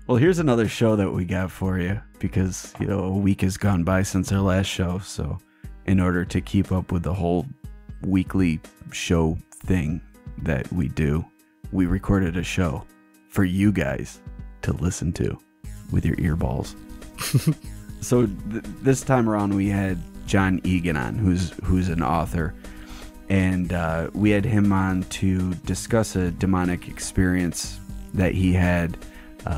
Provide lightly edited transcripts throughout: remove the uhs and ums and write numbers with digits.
Well, here's another show that we got for you because, a week has gone by since our last show. So in order to keep up with the whole weekly show thing that we do, we recorded a show for you guys to listen to with your earballs. So this time around, we had John Eagan on, who's an author. And we had him on to discuss a demonic experience that he had.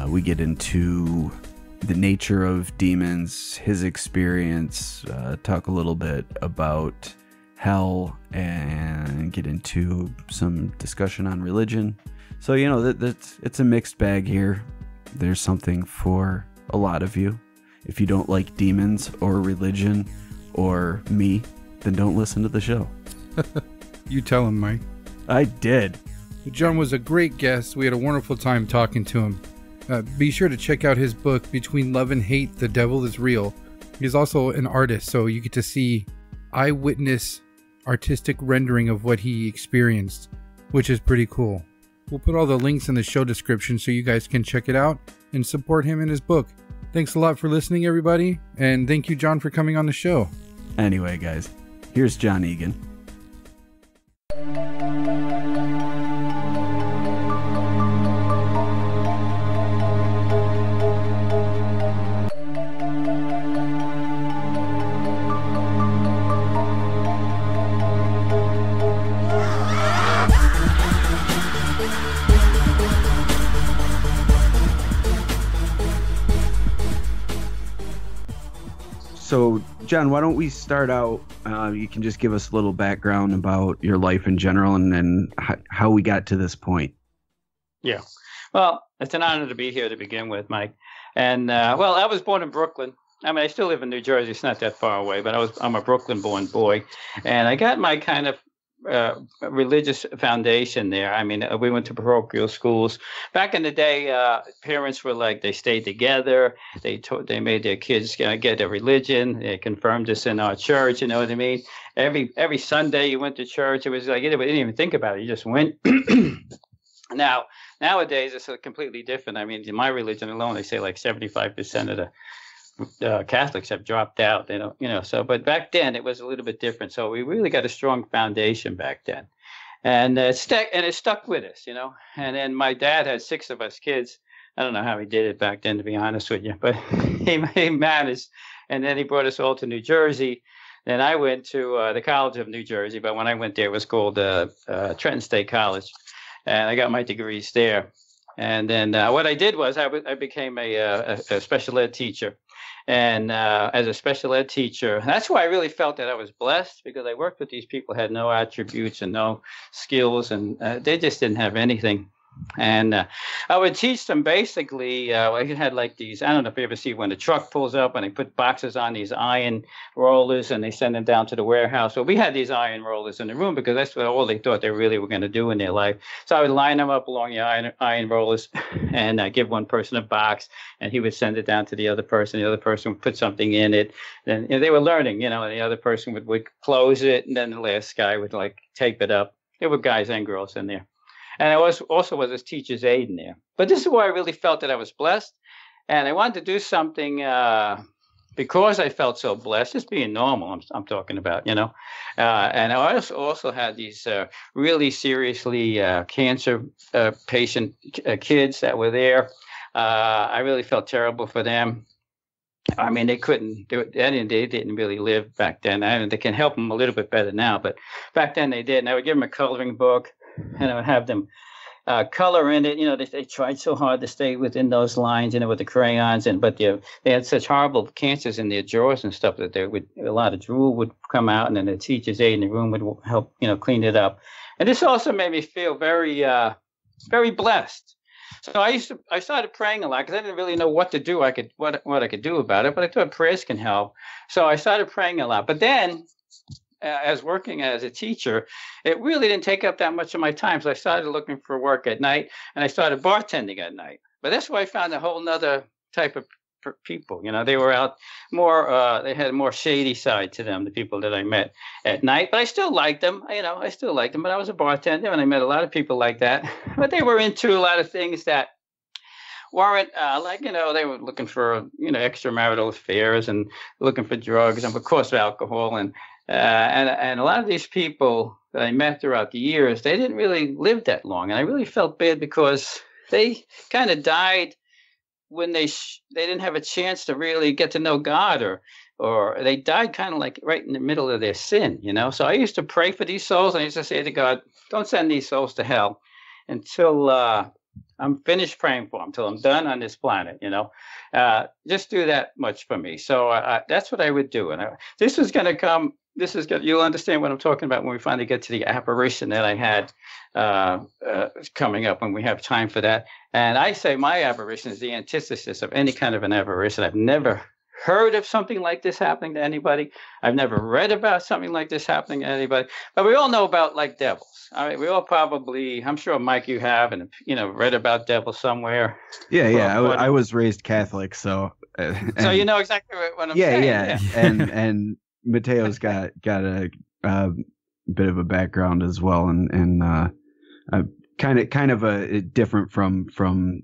We get into the nature of demons, his experience, talk a little bit about hell, and get into some discussion on religion. So, it's a mixed bag here. There's something for a lot of you. If you don't like demons or religion or me, then don't listen to the show. You tell him, Mike. I did. John was a great guest. We had a wonderful time talking to him. Be sure to check out his book, Between Love and Hate, The Devil is Real. He's also an artist, so you get to see eyewitness artistic rendering of what he experienced, which is pretty cool. We'll put all the links in the show description so you guys can check it out and support him in his book. Thanks a lot for listening, everybody, and thank you, John, for coming on the show. Anyway, guys, here's John Eagan. So, John, why don't we start out? You can just give us a little background about your life in general and then how we got to this point. Yeah. Well, it's an honor to be here to begin with, Mike. And, I was born in Brooklyn. I mean, I still live in New Jersey. It's not that far away, but I'm a Brooklyn-born boy. And I got my kind of religious foundation there. I mean, we went to parochial schools. Back in the day, parents were like, they stayed together. They made their kids get a religion. They confirmed this in our church. You know what I mean? Every Sunday you went to church. It was like, we didn't even think about it. You just went. Nowadays, it's completely different. I mean, in my religion alone, they say like 75% of the Catholics have dropped out. They don't, so, but back then it was a little bit different. So we really got a strong foundation back then, and it stuck with us, and then my dad had 6 of us kids. I don't know how he did it back then, to be honest with you, but he managed. And then he brought us all to New Jersey. Then I went to the College of New Jersey, but when I went there, it was called Trenton State College, and I got my degrees there. And then what I did was I became a special ed teacher. And as a special ed teacher, that's why I really felt that I was blessed, because I worked with these people who had no attributes and no skills, and they just didn't have anything. And I would teach them basically, I had like these, I don't know if you ever see when a truck pulls up and they put boxes on these iron rollers and they send them down to the warehouse. Well, we had these iron rollers in the room because that's what all they thought they really were going to do in their life. So I would line them up along the iron rollers and give one person a box, and he would send it down to the other person. The other person would put something in it. Then they were learning, and the other person would close it, and then the last guy would like tape it up. There were guys and girls in there. And I also was a teacher's aide in there. But this is where I really felt that I was blessed. And I wanted to do something because I felt so blessed, just being normal, I'm talking about, And I also had these really seriously cancer patient kids that were there. I really felt terrible for them. I mean, they didn't really live back then. They can help them a little bit better now, but back then they did. And I would give them a coloring book, and I would have them color in it. They tried so hard to stay within those lines, with the crayons, but they had such horrible cancers in their jaws and stuff that a lot of drool would come out, and then the teacher's aide in the room would help, clean it up. And this also made me feel very, very blessed. So I started praying a lot because I didn't really know what to do. What I could do about it, but I thought prayers can help. So I started praying a lot. But then, as working as a teacher, it really didn't take up that much of my time. So I started looking for work at night, and I started bartending at night. But that's where I found a whole nother type of people. They were out more, they had a more shady side to them, the people that I met at night. But I still liked them. But I was a bartender, and I met a lot of people like that. But they were into a lot of things that weren't like, they were looking for, extramarital affairs and looking for drugs and of course alcohol. And a lot of these people that I met throughout the years, they didn't really live that long. And I really felt bad because they kind of died when they didn't have a chance to really get to know God, or they died kind of like right in the middle of their sin, So I used to pray for these souls. And I used to say to God, don't send these souls to hell until I'm finished praying for them, until I'm done on this planet, Just do that much for me. So that's what I would do. And this is going to come. You'll understand what I'm talking about when we finally get to the apparition that I had coming up, when we have time for that. And I say my apparition is the antithesis of any kind of an apparition. I've never heard of something like this happening to anybody. I've never read about something like this happening to anybody. But we all know about like devils. I mean, we all probably, I'm sure, Mike, you have, and read about devils somewhere. Yeah. I was raised Catholic, so. So you know exactly what I'm saying. Yeah. And Mateo's got a bit of a background as well, and kind of a different from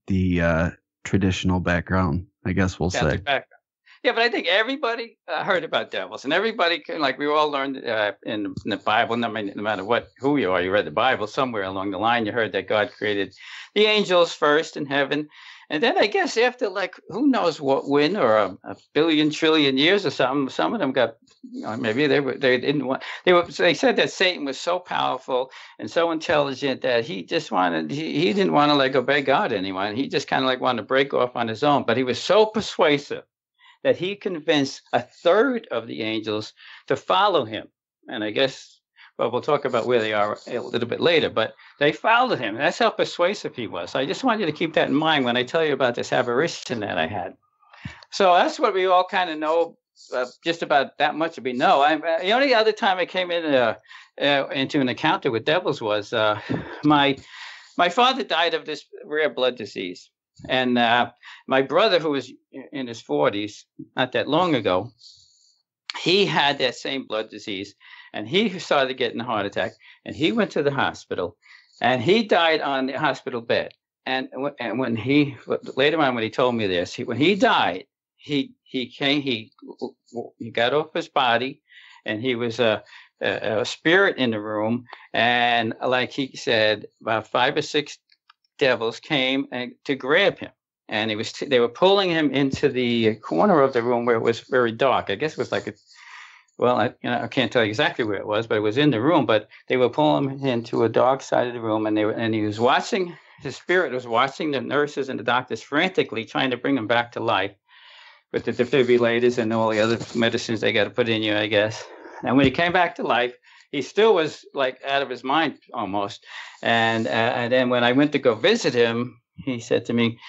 the traditional background, I guess we'll say. Background. Yeah, but I think everybody heard about devils, and everybody we all learned in the Bible. No matter who you are, you read the Bible somewhere along the line. You heard that God created the angels first in heaven. And then I guess after who knows when, or a billion trillion years or something, some of them got, maybe they said that Satan was so powerful and so intelligent that he just he didn't want to obey God anymore. And he just kind of wanted to break off on his own. But he was so persuasive that he convinced a third of the angels to follow him. And I guess, well, we'll talk about where they are a little bit later, but they followed him. That's how persuasive he was. So I just want you to keep that in mind when I tell you about this apparition that I had. So that's what we all kind of know, just about that much we know. The only other time I came into an encounter with devils was my father died of this rare blood disease. And my brother, who was in his 40s, not that long ago, he had that same blood disease. And he started getting a heart attack, and he went to the hospital, and he died on the hospital bed. And when later on, when he told me this, when he died, he got off his body, and he was a spirit in the room. And like he said, about 5 or 6 devils came to grab him. And they were pulling him into the corner of the room where it was very dark. I guess it was I can't tell you exactly where it was, but it was in the room. But they were pulling him into a dark side of the room, and he was watching. His spirit was watching the nurses and the doctors frantically trying to bring him back to life with the defibrillators and all the other medicines they got to put in you, I guess. And when he came back to life, he still was out of his mind almost. And then when I went to go visit him, he said to me,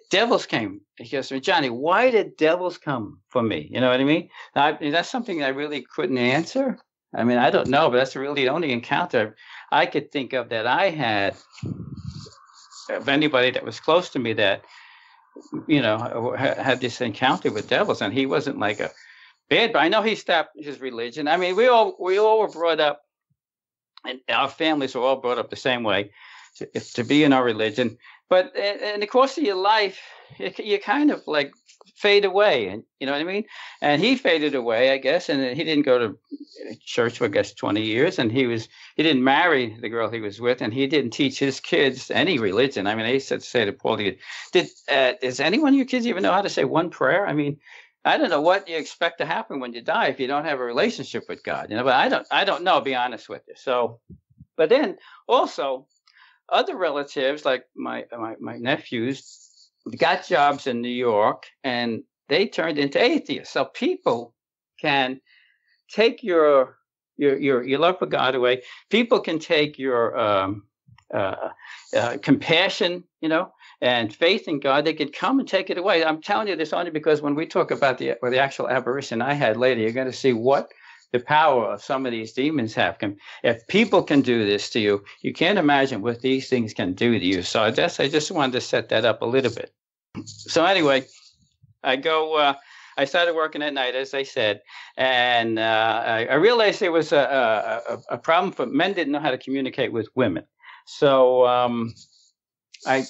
devils came. He goes to me, Johnny, why did devils come for me? You know what I mean? That's something I really couldn't answer. I mean, I don't know, but that's really the only encounter I could think of that I had of anybody that was close to me that, had this encounter with devils. And he wasn't like a bad, but I know he stopped his religion. I mean, we all were brought up, and our families were all brought up the same way to be in our religion. But in the course of your life, you kind of fade away, and you know what I mean? And he faded away, I guess, and he didn't go to church for, I guess, 20 years, and he didn't marry the girl he was with, and he didn't teach his kids any religion. I mean, they used to say to Paul, does anyone of your kids even know how to say one prayer? I mean, I don't know what you expect to happen when you die if you don't have a relationship with God, but I don't know, to be honest with you. So, but then also other relatives, like my nephews, got jobs in New York, and they turned into atheists. So people can take your love for God away. People can take your compassion, and faith in God. They could come and take it away. I'm telling you this only because when we talk about the actual apparition I had later, you're going to see what the power of some of these demons have. If people can do this to you, you can't imagine what these things can do to you. So I just wanted to set that up a little bit. So anyway, I started working at night, as I said, and I realized there was a problem for men. Didn't know how to communicate with women. So I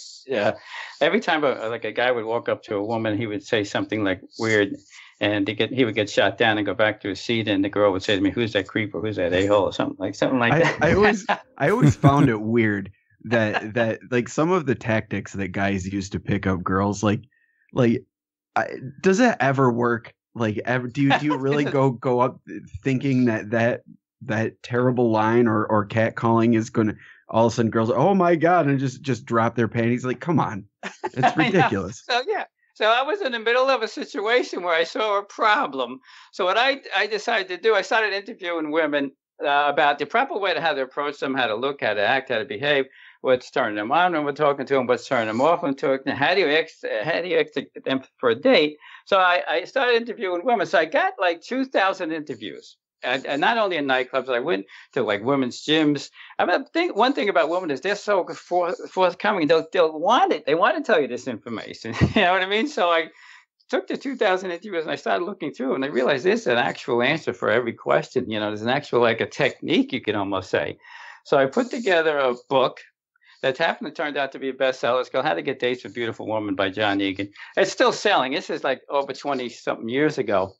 every time like a guy would walk up to a woman, he would say something like weird, and he would get shot down and go back to his seat, and the girl would say to me, "Who's that creep or who's that a-hole?" or something like that. I always found it weird that like some of the tactics that guys use to pick up girls, does it ever work? Like, do you really go up thinking that terrible line or catcalling is going to all of a sudden girls, oh my God, and just drop their panties? Like, come on, it's ridiculous. So yeah. So I was in the middle of a situation where I saw a problem. So what I decided to do, I started interviewing women about the proper way to how to approach them, how to look, how to act, how to behave, what's turning them on when we're talking to them, what's turning them off when talking. How do you ask them for a date? So I started interviewing women. So I got like 2,000 interviews. And not only in nightclubs, I went to like women's gyms. I mean, one thing about women is they're so forthcoming. They'll want it. They want to tell you this information. You know what I mean? So I took the 2,000 interviews and I started looking through, and I realized there's an actual answer for every question. You know, there's an actual like a technique, you could almost say. So I put together a book that happened to turn out to be a bestseller. It's called How to Get Dates with Beautiful Women by John Eagan. It's still selling. This is like over 20-something years ago.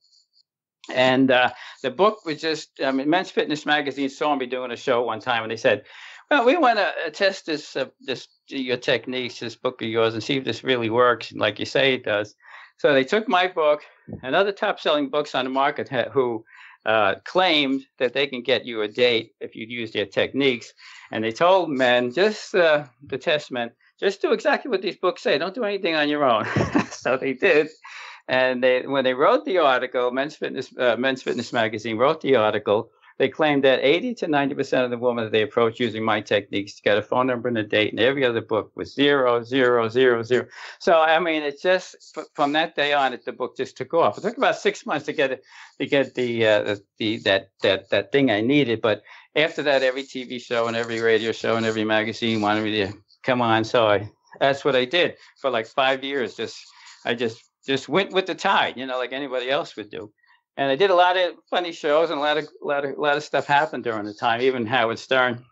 And the book was just, Men's Fitness Magazine saw me doing a show one time, and they said, well, we want to test your techniques, this book of yours, and see if this really works like you say it does. So they took my book and other top-selling books on the market who claimed that they can get you a date if you use their techniques. And they told men, the test men, just do exactly what these books say. Don't do anything on your own. So they did. And when they wrote the article, Men's Fitness Magazine wrote the article, they claimed that 80 to 90% of the women that they approached using my techniques got a phone number and a date, and every other book was 0, 0, 0, 0. So, I mean, it's just from that day on, the book just took off. It took about 6 months to get that thing I needed. But after that, every TV show and every radio show and every magazine wanted me to come on. So that's what I did for like 5 years. I just went with the tide, like anybody else would do. And I did a lot of funny shows, and a lot of stuff happened during the time. Even Howard Stern,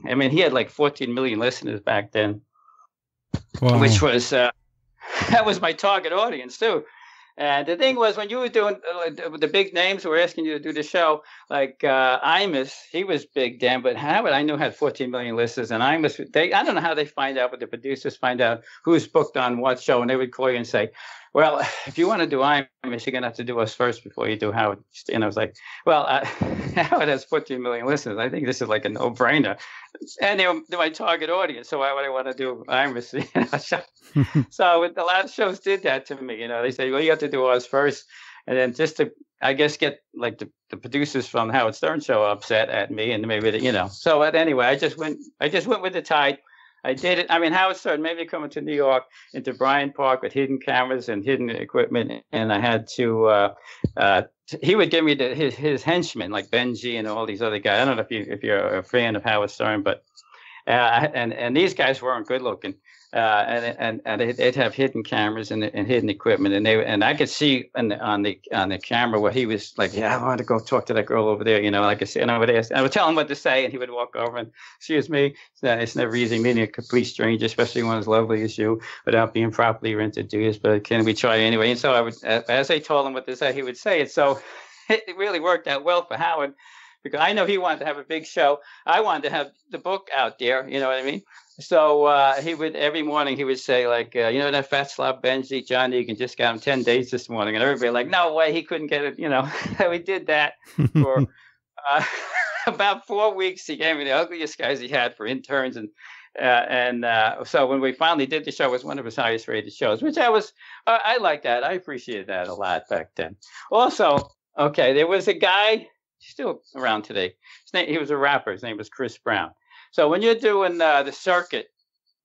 I mean, he had like 14 million listeners back then, wow. Which was that was my target audience too. And the thing was, when you were doing the big names who were asking you to do the show, like Imus, he was big then, but Howard, I knew, had 14 million listeners. And Imus, I don't know how they find out, but the producers find out who's booked on what show, and they would call you and say, well, if you want to do Imus, you're going to have to do us first before you do Howard. And I was like, well, Howard has 14 million listeners. I think this is like a no-brainer. And they're my target audience, so why would I want to do Imus? So a lot of shows did that to me. They say, well, you have to do us first. And then just to, I guess, get like the producers from the Howard Stern show upset at me, and maybe, So but anyway, I just went with the tide. I did it. I mean, Howard Stern made me come into New York, into Bryant Park with hidden cameras and hidden equipment. And I had to, he would give me his henchmen, like Benji and all these other guys. I don't know if you're a fan of Howard Stern, but, and these guys weren't good looking. And they'd have hidden cameras and hidden equipment, and I could see on the camera where he was like, yeah, I want to go talk to that girl over there, like I said, and I would tell him what to say, and he would walk over and, excuse me, it's never easy meeting a complete stranger, especially one as lovely as you, without being properly introduced, but can we try anyway? And so I would, as I told him what to say, he would say it. So it really worked out well for Howard, because I know he wanted to have a big show. I wanted to have the book out there, you know what I mean? So he would, every morning he would say, like, that fat slob Benji, John Eagan just got him 10 days this morning. And everybody like, no way, he couldn't get it. We did that for about 4 weeks. He gave me the ugliest guys he had for interns. And so when we finally did the show, it was one of his highest rated shows, which I like that. I appreciated that a lot back then. Also, okay, there was a guy still around today. He was a rapper. His name was Chris Brown. So when you're doing the circuit,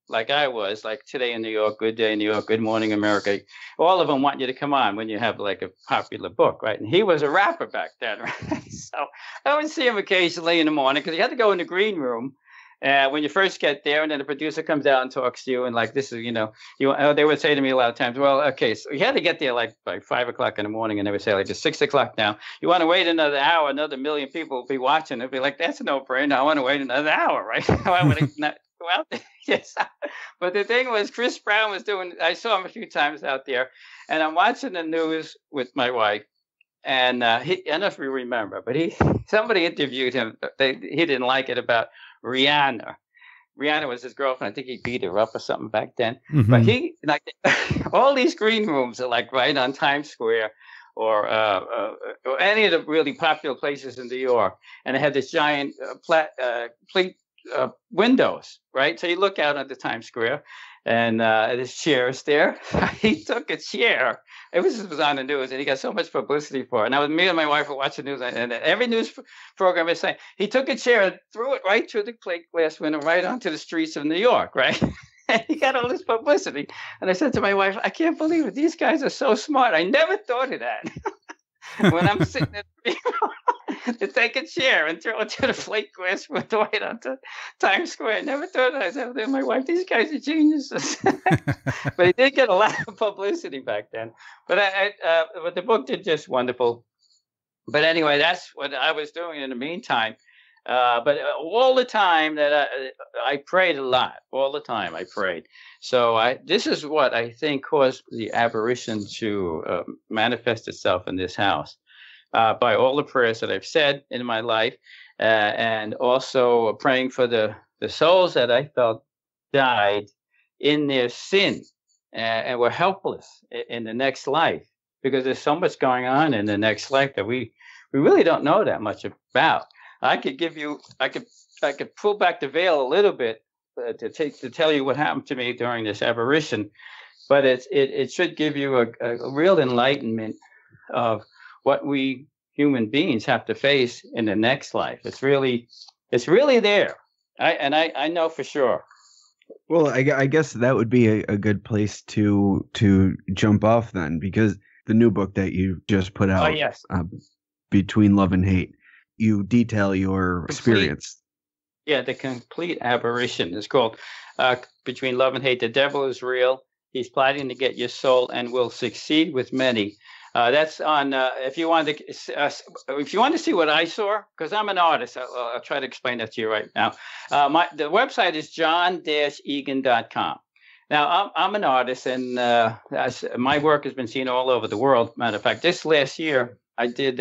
like I was, like Today in New York, Good Day in New York, Good Morning America, all of them want you to come on when you have like a popular book, right? And he was a rapper back then, right? So I would see him occasionally in the morning, because he had to go in the green room when you first get there, and then the producer comes out and talks to you, and like, this is, they would say to me a lot of times, well, okay, so you had to get there like by 5 o'clock in the morning, and they would say, like, it's 6 o'clock now. You want to wait another hour, another million people will be watching. They'd be like, that's a no-brainer. I want to wait another hour, right? Why would I not Well, yes, but the thing was, Chris Brown was doing. I saw him a few times out there, and I'm watching the news with my wife, and I don't know if you remember, but somebody interviewed him. He didn't like it about Rihanna. Rihanna was his girlfriend. I think he beat her up or something back then. Mhm. But he like all these green rooms are like right on Times Square or any of the really popular places in New York, and they had this giant plate windows, right? So you look out at the Times Square, and there's chairs there. He took a chair. It was on the news, and he got so much publicity for it. And I was me and my wife were watching news, and every news program is saying he took a chair and threw it right through the plate glass window, right onto the streets of New York, right? And he got all this publicity. And I said to my wife, I can't believe it. These guys are so smart. I never thought of that. When I'm sitting at to take a chair and throw it to the plate glass window right onto Times Square. I never thought of that. I said to my wife, these guys are geniuses. But he did get a lot of publicity back then. But but the book did just wonderful. But anyway, that's what I was doing in the meantime. But all the time that I prayed a lot. All the time I prayed. So this is what I think caused the apparition to manifest itself in this house. By all the prayers that I've said in my life, and also praying for the souls that I felt died in their sin and were helpless in the next life, because there's so much going on in the next life that we really don't know that much about. I could pull back the veil a little bit to tell you what happened to me during this apparition, but it should give you a real enlightenment of what we human beings have to face in the next life. It's really there. I know for sure. Well, I guess that would be a good place to jump off then, because the new book that you just put out, Oh yes, Between Love and Hate, you detail your experience. The complete apparition is called Between Love and Hate. The devil is real. He's plotting to get your soul and will succeed with many. That's on. If you want to see what I saw, because I'm an artist, I'll try to explain that to you right now. The website is john-eagan.com. Now I'm an artist, and my work has been seen all over the world. Matter of fact, this last year I did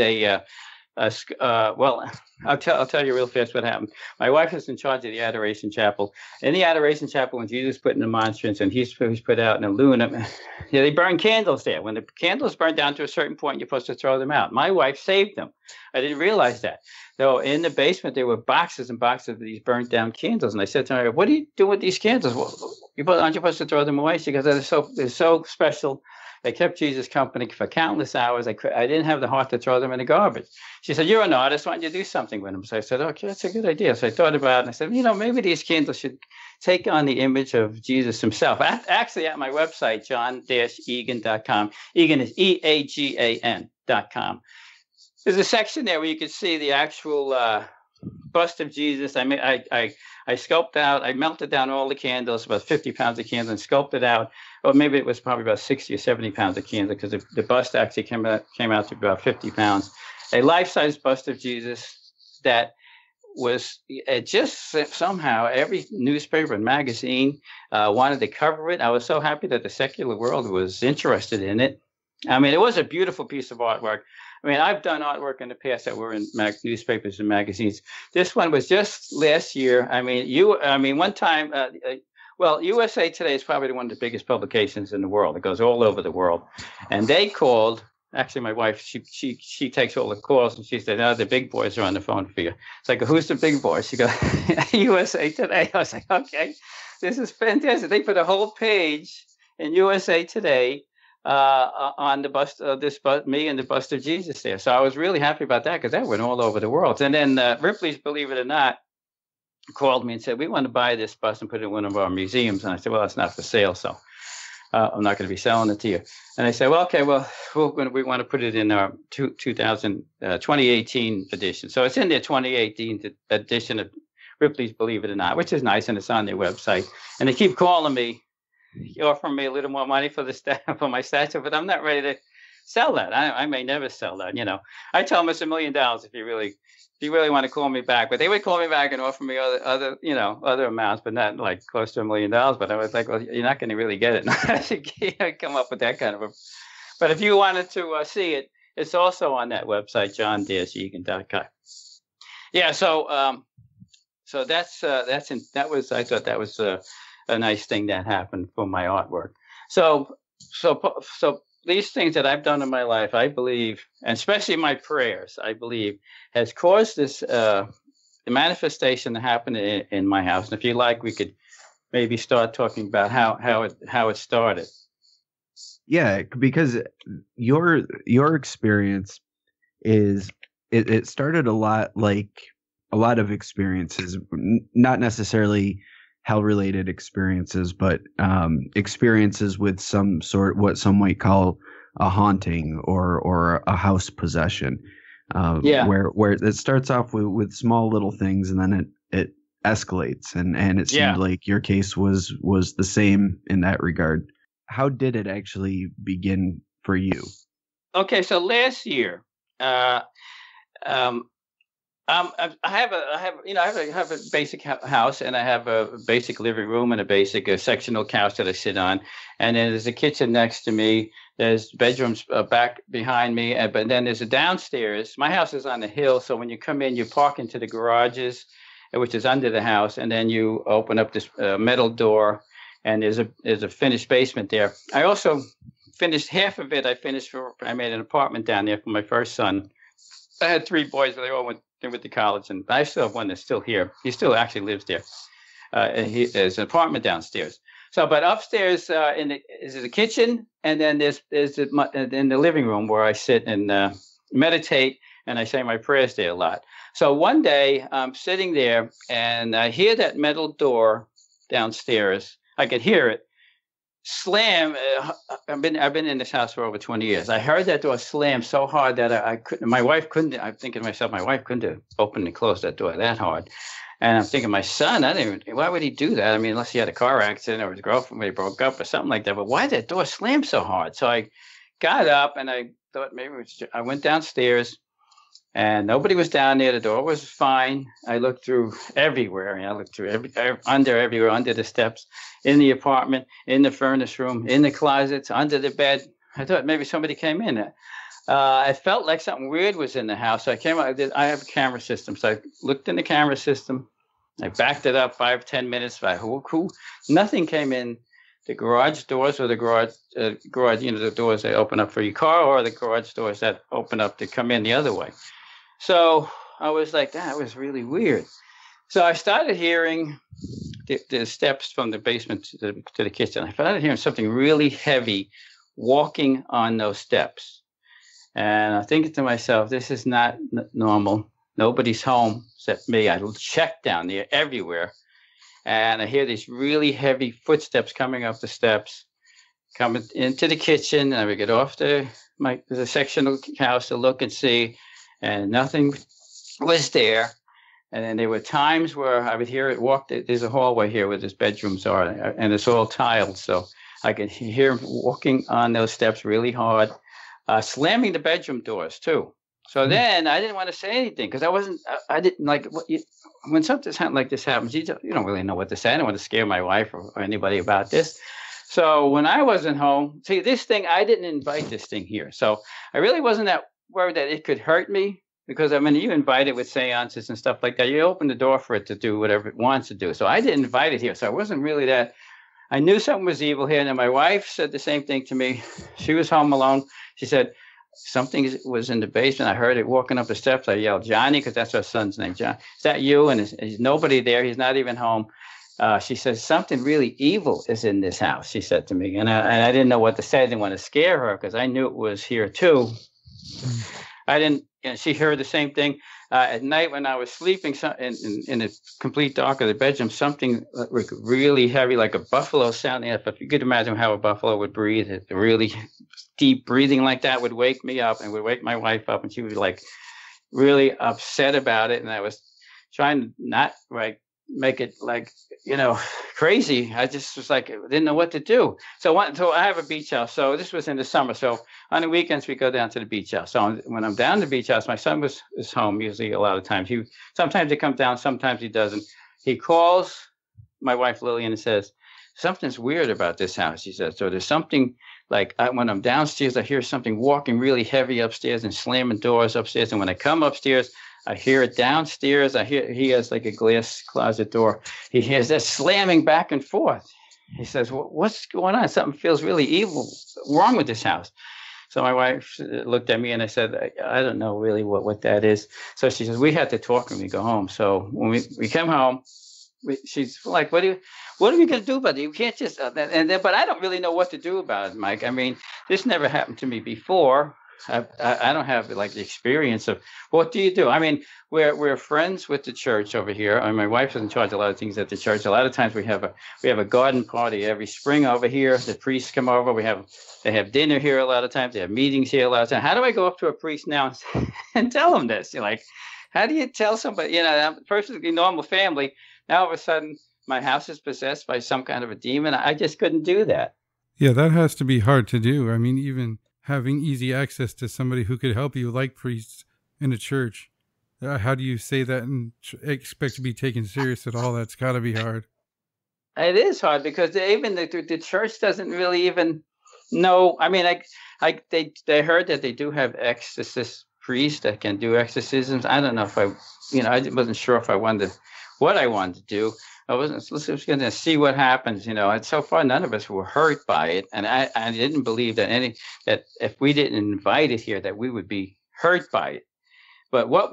well, I'll tell you real fast what happened. My wife was in charge of the Adoration Chapel. In the Adoration Chapel, when Jesus put in the monstrance and he's put out in a luna, they burn candles there. When the candles burn down to a certain point, you're supposed to throw them out. My wife saved them. I didn't realize that. So in the basement, there were boxes and boxes of these burnt down candles. And I said to her, what do you do with these candles? Well, aren't you supposed to throw them away? She goes, they're so special. They kept Jesus company for countless hours. I didn't have the heart to throw them in the garbage. She said, you're an artist. Why don't you do something with them? So I said, okay, that's a good idea. So I thought about it, and I said, maybe these candles should take on the image of Jesus himself. Actually, at my website, john-eagan.com. Eagan is EAGAN.com. There's a section there where you can see the actual bust of Jesus. I sculpted out, I melted down all the candles, about 50 pounds of candles, and sculpted out, or maybe it was probably about 60 or 70 pounds of candle, because the bust actually came out to about 50 pounds. A life-size bust of Jesus that was just somehow every newspaper and magazine wanted to cover it. I was so happy that the secular world was interested in it. I mean, it was a beautiful piece of artwork. I mean, I've done artwork in the past that were in newspapers and magazines. This one was just last year. I mean, one time, USA Today is probably one of the biggest publications in the world. It goes all over the world. And they called, actually my wife, she takes all the calls, and she said, the big boys are on the phone for you. It's like, who's the big boys? She goes, USA Today. I was like, okay, this is fantastic. They put a whole page in USA Today on the bust of me and the bust of Jesus there. So I was really happy about that, because that went all over the world. And then Ripley's, believe it or not, called me and said, we want to buy this bust and put it in one of our museums. And I said, well, it's not for sale, so I'm not going to be selling it to you. And they said, well, okay, well, we want to put it in our 2018 edition. So it's in their 2018 edition of Ripley's, believe it or not, which is nice, and it's on their website. And they keep calling me, offering me a little more money for my statue, but I'm not ready to sell that. I may never sell that. I tell them it's $1 million if you really want to call me back. But they would call me back and offer me other amounts, but not like close to $1 million. But I was like, well, you're not going to really get it. You can't come up with that kind of a. But if you wanted to see it, it's also on that website, john-eagan.com. Yeah. So I thought that was a nice thing that happened for my artwork. So these things that I've done in my life, I believe, and especially my prayers, I believe, has caused this the manifestation to happen in my house. And if you like, we could maybe start talking about how it started. Yeah, because your experience is it started a lot like a lot of experiences, not necessarily hell-related experiences, but experiences with some sort, what some might call a haunting or a house possession. Where it starts off with small little things, and then it escalates, and it seemed like your case was the same in that regard. How did it actually begin for you? Okay, so last year, I have a basic house, and I have a basic living room and a basic sectional couch that I sit on, and then there's a kitchen next to me. There's bedrooms back behind me, but then there's a downstairs. My house is on a hill, so when you come in, you park into the garages, which is under the house, and then you open up this metal door, and there's a finished basement there. I also finished half of it. I made an apartment down there for my first son. I had 3 boys, but they all went to college, and I still have one that's still here. He still actually lives there. There's an apartment downstairs. So, but upstairs is the kitchen, and then there's in the living room where I sit and meditate, and I say my prayers there a lot. So one day I'm sitting there, and I hear that metal door downstairs. I could hear it slam. I've been in this house for over 20 years. I heard that door slam so hard that I couldn't. My wife couldn't. I'm thinking to myself, my wife couldn't have opened and closed that door that hard. And I'm thinking, my son, why would he do that? I mean, unless he had a car accident or his girlfriend they broke up or something like that. But why did that door slam so hard? So I got up, and I thought maybe I went downstairs, and nobody was down there. The door was fine. I looked through everywhere. I looked through everywhere, under the steps, in the apartment, in the furnace room, in the closets, under the bed. I thought maybe somebody came in. I felt like something weird was in the house. So I came out. I have a camera system. So I looked in the camera system. I backed it up 5-10 minutes. Nothing came in. The garage doors or the garage, the doors that open up for your car, or the garage doors that open up to come in the other way. So I was like, that was really weird. So I started hearing the steps from the basement to the kitchen. I started hearing something really heavy walking on those steps. And I'm thinking to myself, this is not normal. Nobody's home except me. I checked down there everywhere. And I hear these really heavy footsteps coming up the steps, coming into the kitchen. And I would get off the sectional house to look and see. And nothing was there. And then there were times where I would hear it walk. There's a hallway here where these bedrooms are, and it's all tiled. So I could hear him walking on those steps really hard, slamming the bedroom doors too. So then I didn't want to say anything because I didn't like when something like this happens, you don't really know what to say. I don't want to scare my wife or anybody about this. So when I wasn't home, see this thing, I didn't invite this thing here. So I really wasn't that worried that it could hurt me because you invite it with seances and stuff like that. You open the door for it to do whatever it wants to do. So I didn't invite it here. So I wasn't really that. I knew something was evil here. And then my wife said the same thing to me. She was home alone. She said, something was in the basement. I heard it walking up the steps. I yelled, Johnny, because that's our son's name, John. Is that you? And there's nobody there. He's not even home. She says, something really evil is in this house, she said to me. And I didn't know what to say. I didn't want to scare her because I knew it was here too. I didn't, she heard the same thing. At night when I was sleeping in the complete dark of the bedroom, something really heavy, like a buffalo sounding. If you could imagine how a buffalo would breathe, really deep breathing like that would wake me up and would wake my wife up. And she was like really upset about it. And I was trying to not make it like, crazy. I just was like, didn't know what to do. So I have a beach house. So this was in the summer. So on the weekends, we go down to the beach house. So when I'm down to the beach house, my son is home usually a lot of times. Sometimes he comes down, sometimes he doesn't. He calls my wife Lillian and says, something's weird about this house. He says, so there's something like when I'm downstairs, I hear something walking really heavy upstairs and slamming doors upstairs. And when I come upstairs, I hear it downstairs. He has like a glass closet door. He hears that slamming back and forth. He says, what's going on? Something feels really evil wrong with this house. So my wife looked at me and I said, I don't know really what that is. So she says, we had to talk when we go home. So when we come home, she's like, what are we going to do about it? You can't just, but I don't really know what to do about it, Mike. I mean, this never happened to me before. I don't have like the experience of what do you do? I mean, we're friends with the church over here. I mean, my wife's in charge of a lot of things at the church. A lot of times we have a garden party every spring over here. The priests come over. They have dinner here a lot of times. They have meetings here a lot of times. How do I go up to a priest now and tell them this? You're like, how do you tell somebody? I'm a perfectly normal family. Now all of a sudden, my house is possessed by some kind of a demon. I just couldn't do that. Yeah, that has to be hard to do. I mean, even having easy access to somebody who could help you, like priests in a church. How do you say that and expect to be taken serious at all? That's got to be hard. It is hard because even the church doesn't really even know. I mean, they heard that they do have exorcist priests that can do exorcisms. I don't know if I wasn't sure if I wanted what I wanted to do. I was going to see what happens, And so far, none of us were hurt by it, and I didn't believe that if we didn't invite it here, that we would be hurt by it. But what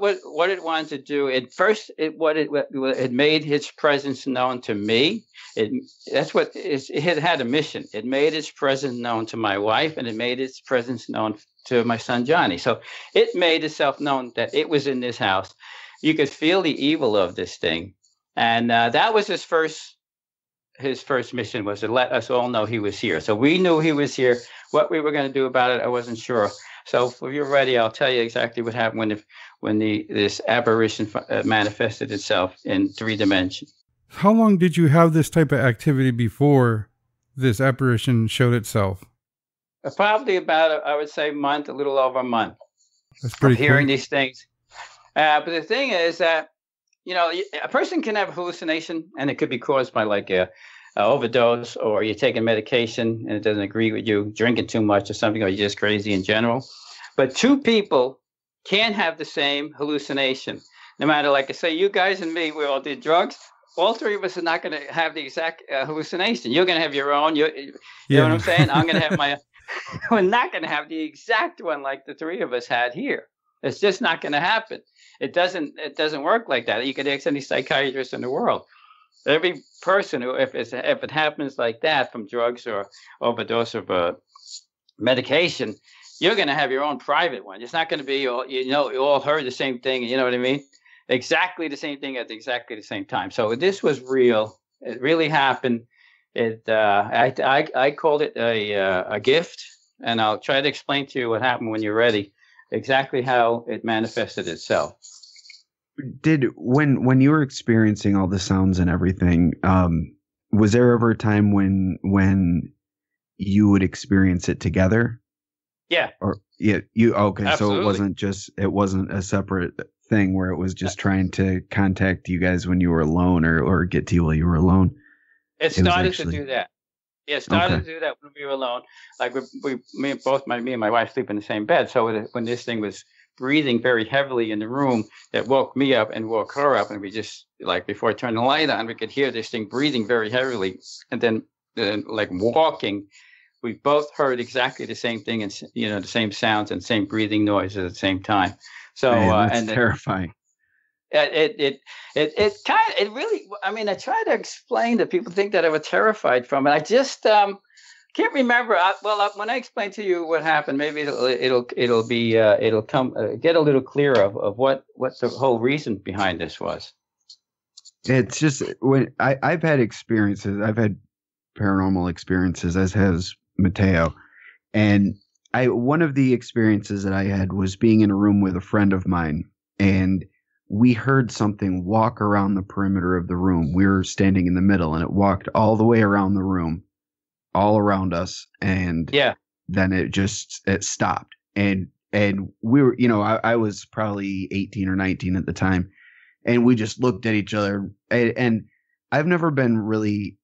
it wanted to do, it made its presence known to me. It had a mission. It made its presence known to my wife, and it made its presence known to my son Johnny. So it made itself known that it was in this house. You could feel the evil of this thing. And that was his first mission, was to let us all know he was here. So we knew he was here. What we were going to do about it, I wasn't sure. So if you're ready, I'll tell you exactly what happened when this apparition manifested itself in 3 dimensions. How long did you have this type of activity before this apparition showed itself? Probably about, I would say, a little over a month. That's pretty cool. Hearing these things. But the thing is that, a person can have a hallucination, and it could be caused by like a overdose, or you're taking medication and it doesn't agree with you, drinking too much or something, or you're just crazy in general. But 2 people can have the same hallucination. No matter, like I say, you guys and me, we all did drugs. All 3 of us are not going to have the exact hallucination. You're going to have your own. You know what I'm saying? I'm going to have my. We're not going to have the exact one like the 3 of us had here. It's just not going to happen. It doesn't work like that. You could ask any psychiatrist in the world. Every person who, if it happens like that from drugs or overdose of medication, you're going to have your own private one. It's not going to be you all heard the same thing. You know what I mean? Exactly the same thing at exactly the same time. So this was real. It really happened. I called it a gift, and I'll try to explain to you what happened when you're ready. Exactly how it manifested itself. When you were experiencing all the sounds and everything, was there ever a time when you would experience it together? Yeah. Okay. Absolutely. So it wasn't a separate thing where it was just trying to contact you guys when you were alone or get to you while you were alone. It started to do that. Yeah, started to do that when we were alone. Like me and my wife sleep in the same bed. So when this thing was breathing very heavily in the room, that woke me up and woke her up, and we just like before I turned the light on, we could hear this thing breathing very heavily, and then like walking. We both heard exactly the same thing, and the same sounds and same breathing noises at the same time. So that's terrifying. It really, I mean, I try to explain that people think that I was terrified from it. I just can't remember. When I explain to you what happened, maybe it'll come get a little clearer of what the whole reason behind this was. It's just when I've had experiences, I've had paranormal experiences, as has Mateo, and one of the experiences that I had was being in a room with a friend of mine, and we heard something walk around the perimeter of the room. We were standing in the middle, and it walked all the way around the room, all around us, and Yeah. then it stopped. And we were, you know, I was probably 18 or 19 at the time, and we just looked at each other. And I've never been really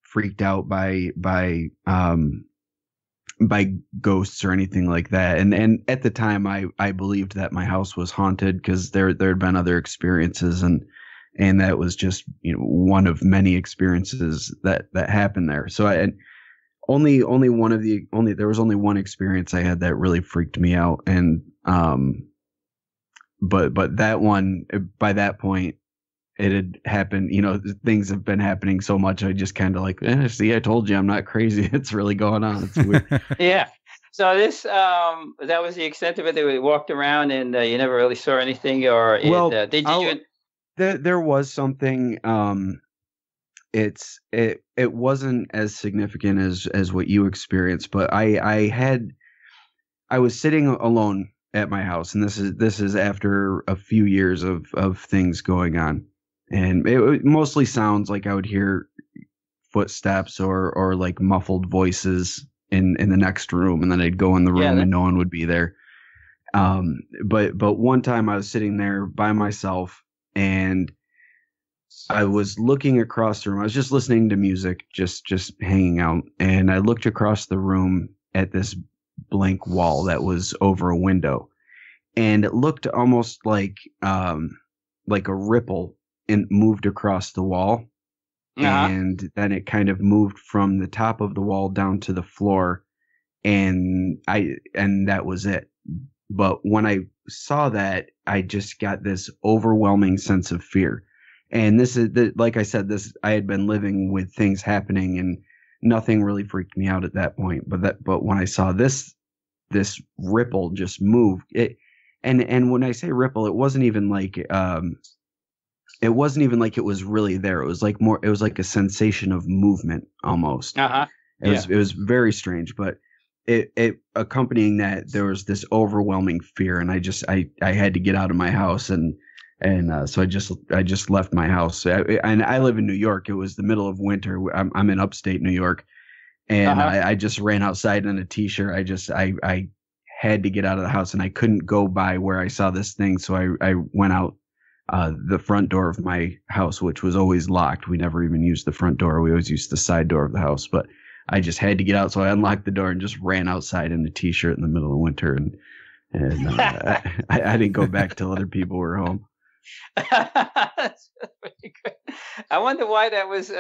freaked out by ghosts or anything like that. And at the time I believed that my house was haunted because there had been other experiences, and that was just, you know, one of many experiences that happened there. So there was only one experience I had that really freaked me out. And but that one, by that point, it had happened, you know, things have been happening so much. I just kind of like, see, I told you I'm not crazy. It's really going on. It's weird. Yeah. So this, that was the extent of it. They walked around and you never really saw anything, or there was something, it wasn't as significant as what you experienced, but I was sitting alone at my house, and this is after a few years of things going on. And it mostly sounds like I would hear footsteps or like muffled voices in the next room, and then I'd go in the room and no one would be there. But one time I was sitting there by myself, and I was looking across the room. I was just listening to music, just hanging out, and I looked across the room at this blank wall that was over a window, and it looked almost like a ripple and moved across the wall. And then it kind of moved from the top of the wall down to the floor, and that was it. But when I saw that, I just got this overwhelming sense of fear. And this is like I said, I had been living with things happening, and nothing really freaked me out at that point. But when I saw this ripple just move, and when I say ripple, it wasn't even like it was really there. It was like a sensation of movement almost. It was very strange, but it accompanying that, there was this overwhelming fear, and I had to get out of my house, and so I just left my house. And I live in New York. It was the middle of winter. I'm in upstate New York, and I just ran outside in a t-shirt. I had to get out of the house, and I couldn't go by where I saw this thing, so I went out the front door of my house, which was always locked. We never even used the front door. We always used the side door of the house, but I just had to get out. So I unlocked the door and just ran outside in a t-shirt in the middle of winter. And I didn't go back till other people were home. That's pretty good. I wonder why that was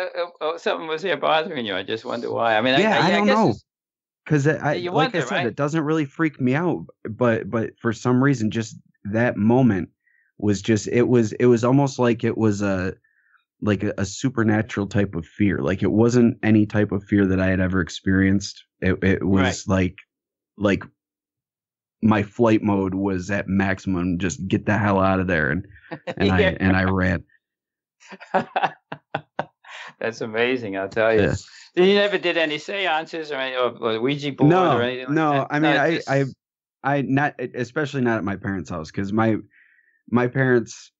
something was there bothering you. I just wonder why. I mean, I don't know. Because like I said, right? It doesn't really freak me out, but for some reason, just that moment was just, it was almost like it was a supernatural type of fear. Like it wasn't any type of fear that I had ever experienced. It was like my flight mode was at maximum. Just get the hell out of there, and I ran. That's amazing, I'll tell you. Yeah. You never did any seances or Ouija board or anything? No. I mean, I not, especially not at my parents' house, because my parents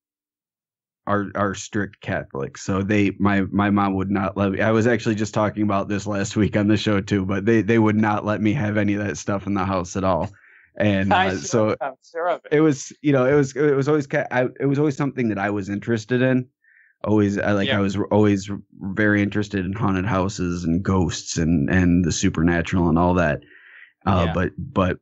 are strict Catholics, so my mom would not let me. I was actually just talking about this last week on the show too, but they would not let me have any of that stuff in the house at all. And I'm sure of it. It was, you know, it was always something that I was interested in. I was always very interested in haunted houses and ghosts and the supernatural and all that. But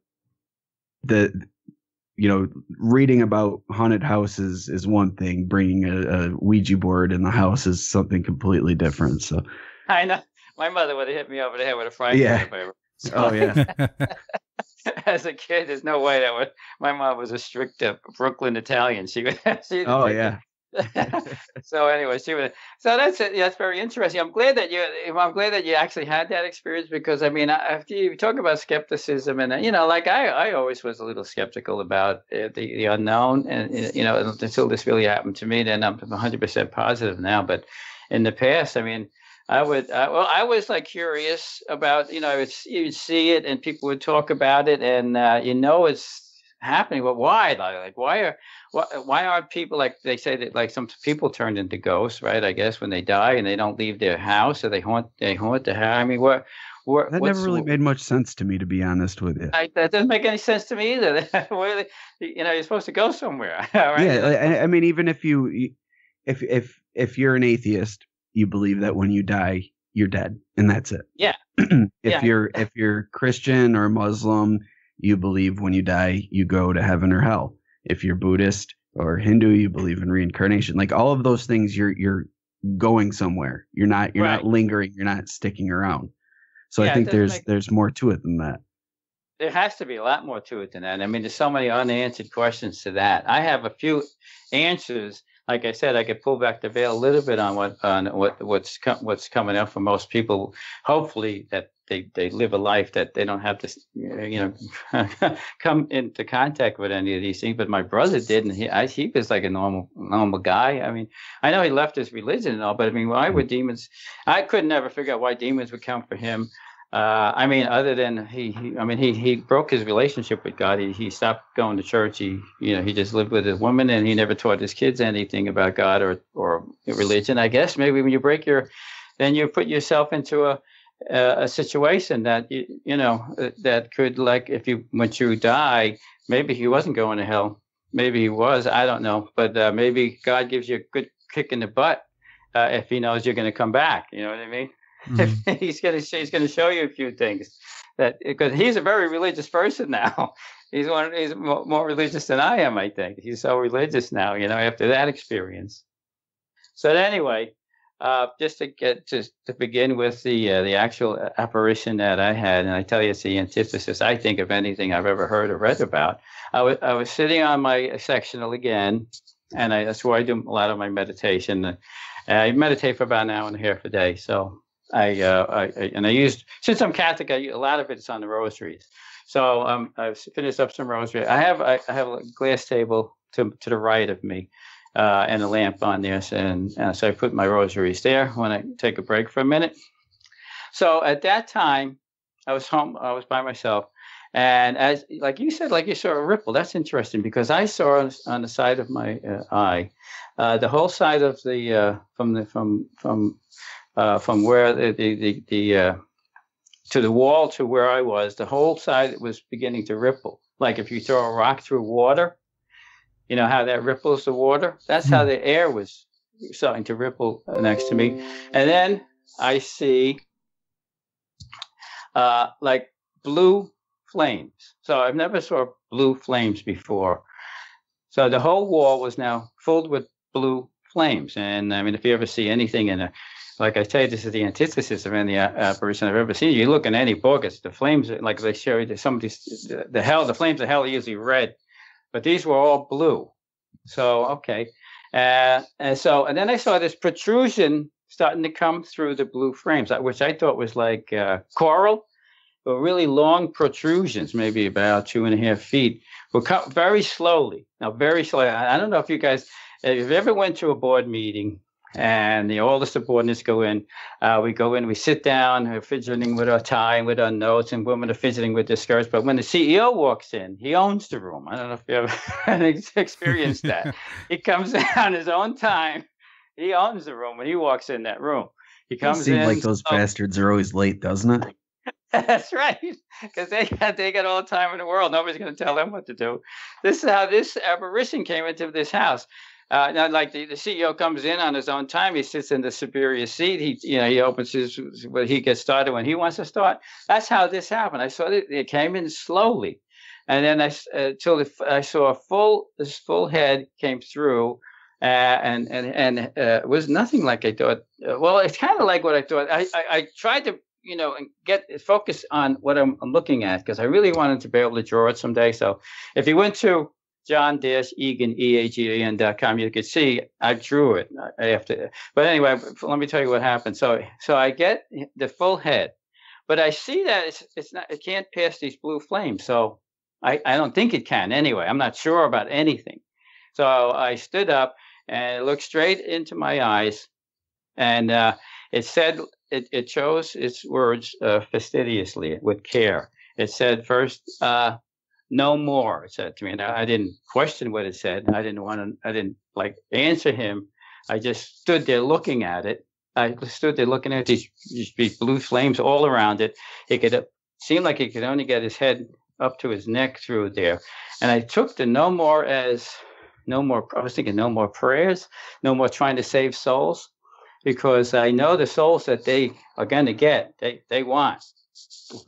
reading about haunted houses is one thing. Bringing a Ouija board in the house is something completely different. So I know my mother would have hit me over the head with a frying pan if I ever. Oh yeah. As a kid, there's no way that would. My mom was a strict Brooklyn Italian. She would. Oh yeah. So anyway, so that's it. Yeah, that's very interesting. I'm glad that you actually had that experience, because I mean, after you talk about skepticism, and like I always was a little skeptical about the unknown, and until this really happened to me, then I'm 100% positive now. But in the past, I mean, I was like curious about, you'd see it and people would talk about it, and happening? Well, why? Like why aren't people, like they say that like some people turned into ghosts, right? I guess when they die and they don't leave their house, or they haunt the house. I mean, That never really made much sense to me, to be honest with you. that doesn't make any sense to me either. Where you're supposed to go somewhere, right? Yeah, I mean, even if you're an atheist, you believe that when you die, you're dead, and that's it. Yeah. If you're Christian or Muslim, you believe when you die, you go to heaven or hell. If you're Buddhist or Hindu, you believe in reincarnation. Like all of those things, you're going somewhere. You're not lingering. You're not sticking around. So I think there's more to it than that. There has to be a lot more to it than that. I mean, there's so many unanswered questions to that. I have a few answers. Like I said, I could pull back the veil a little bit on what's coming up for most people. Hopefully, that they live a life that they don't have to, come into contact with any of these things. But my brother did, and he was like a normal guy. I mean, I know he left his religion and all, but I mean, why would demons? I could never figure out why demons would come for him. I mean, other than he broke his relationship with God. He stopped going to church. He just lived with his woman, and he never taught his kids anything about God or religion. I guess maybe when you then you put yourself into a situation that that could, like, once you die, maybe he wasn't going to hell. Maybe he was. I don't know, but maybe God gives you a good kick in the butt if He knows you're going to come back. You know what I mean? Mm-hmm. He's going to show you a few things because he's a very religious person now. He's more religious than I am. I think he's so religious now. After that experience. So anyway, just to begin with the actual apparition that I had, and I tell you, it's the antithesis, I think, of anything I've ever heard or read about. I was sitting on my sectional again, and that's where I do a lot of my meditation. I meditate for about an hour and a half a day. So I used, since I'm Catholic, a lot of it's on the rosaries. So I've finished up some rosary. I have a glass table to the right of me, and a lamp on there, and so I put my rosaries there when I take a break for a minute. So at that time, I was home. I was by myself, and as like you said, like you saw a ripple. That's interesting because I saw on the side of my eye, the whole side of the from where the to the wall to where I was, the whole side was beginning to ripple. Like if you throw a rock through water, you know how that ripples the water? That's how the air was starting to ripple next to me. And then I see like blue flames. So I've never saw blue flames before. So the whole wall was now filled with blue flames. And I mean, if you ever see anything like I say, this is the antithesis of any apparition I've ever seen. You look in any book, it's the flames, like they show you, the flames of hell are usually red, but these were all blue. So, okay. And then I saw this protrusion starting to come through the blue frames, which I thought was like coral, but really long protrusions, maybe about 2.5 feet, would come very slowly. Now, very slowly. I don't know if you guys, if you ever went to a board meeting, and all the subordinates go in. We go in, we sit down, we're fidgeting with our tie and with our notes, and women are fidgeting with their skirts. But when the CEO walks in, he owns the room. I don't know if you ever experienced that. He comes in on his own time. He owns the room when he walks in that room. He comes in. Seems like those bastards are always late, doesn't it? That's right, because they got all the time in the world. Nobody's going to tell them what to do. This is how this apparition came into this house. Now, like the CEO comes in on his own time, he sits in the superior seat. He opens he gets started when he wants to start. That's how this happened. I saw it came in slowly, and then until I saw this full head came through, and it was nothing like I thought. Well, it's kind of like what I thought. I tried to get focus on what I'm looking at because I really wanted to be able to draw it someday. So if you went to John-Eagan, EAGAN.com, you could see I drew it after. But anyway, let me tell you what happened. So I get the full head, but I see that it can't pass these blue flames. So I don't think it can anyway. I'm not sure about anything. So I stood up and looked straight into my eyes, and it said, it chose its words fastidiously with care. It said first, no more, it said to me. And I didn't question what it said. I didn't like answer him. I just stood there looking at it. I stood there looking at these blue flames all around it. It could seem like he could only get his head up to his neck through there. And I took the no more as no more. I was thinking no more prayers, no more trying to save souls, because I know the souls that they are going to get, they want.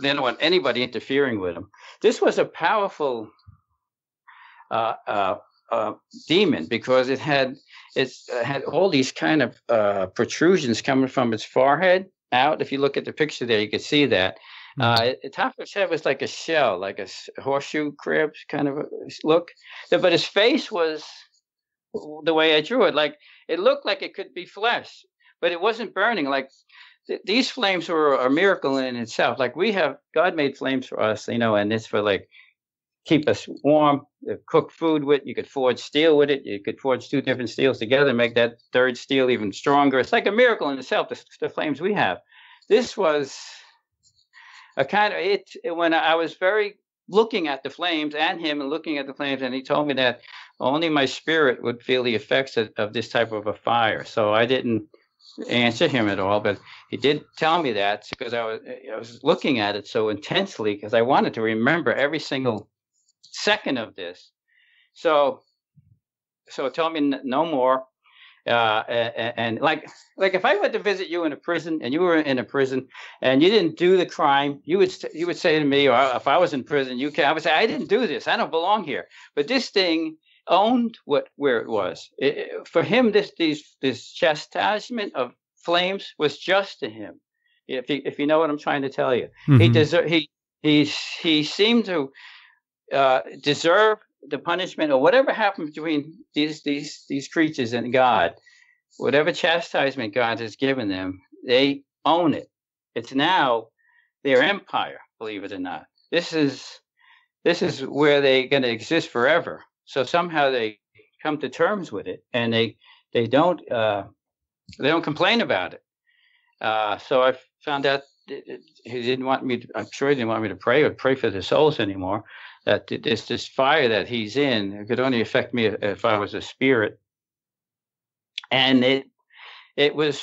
They don't want anybody interfering with them. This was a powerful demon, because it had all these kind of protrusions coming from its forehead out. If you look at the picture there, you can see that. The top of his head was like a shell, like a horseshoe crab kind of a look. But his face was the way I drew it. Like, it looked like it could be flesh, but it wasn't burning. Like, these flames were a miracle in itself. Like, God made flames for us, and it's for like keep us warm, cook food with. You could forge steel with it. You could forge two different steels together and make that third steel even stronger. It's like a miracle in itself, the flames we have. This was a kind of it when I was very looking at the flames and him and looking at the flames, and he told me that only my spirit would feel the effects of this type of a fire. So I didn't answer him at all, but he did tell me that, because I was looking at it so intensely, because I wanted to remember every single second of this. So tell me no more. And like if I went to visit you in a prison, and you were in a prison and you didn't do the crime, you would say to me, or if I was in prison, I would say, I didn't do this. I don't belong here. But this thing owned where it was. For him, this chastisement of flames was just to him. If you know what I'm trying to tell you, he seemed to deserve the punishment, or whatever happened between these creatures and God. Whatever chastisement God has given them, they own it. It's now their empire, believe it or not. This is where they're going to exist forever. So somehow they come to terms with it, and they don't complain about it. So I found out he didn't want me. I'm sure he didn't want me to pray for the souls anymore. That this fire that he's in, it could only affect me if I was a spirit. And it was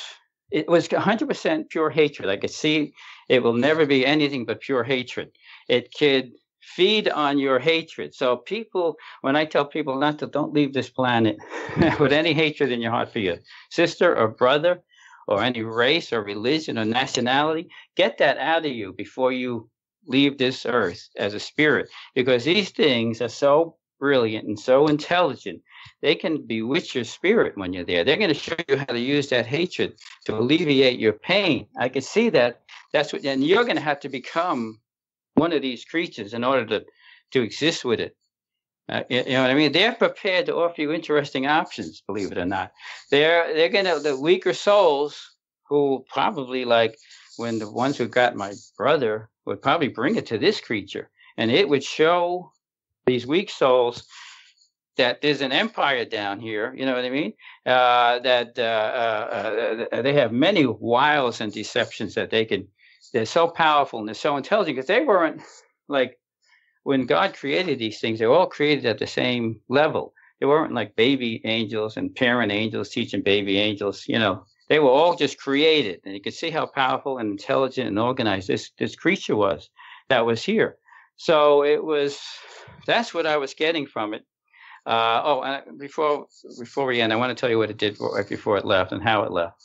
100% pure hatred. I could see it will never be anything but pure hatred. It could feed on your hatred. So when I tell people don't leave this planet with any hatred in your heart for your sister or brother or any race or religion or nationality, get that out of you before you leave this earth as a spirit, because these things are so brilliant and so intelligent. They can bewitch your spirit when you're there. They're going to show you how to use that hatred to alleviate your pain. I can see that. And you're going to have to become one of these creatures in order to exist with it. You know what I mean? They're prepared to offer you interesting options, believe it or not. They're going to, the weaker souls who probably, like when the ones who got my brother, would probably bring it to this creature, and it would show these weak souls that there's an empire down here. You know what I mean? They have many wiles and deceptions that they're so powerful and they're so intelligent, because they weren't like, when God created these things, they were all created at the same level. They weren't like baby angels and parent angels teaching baby angels, They were all just created, and you could see how powerful and intelligent and organized this creature was that was here. So that's what I was getting from it. And before we end, I want to tell you what it did right before it left and how it left.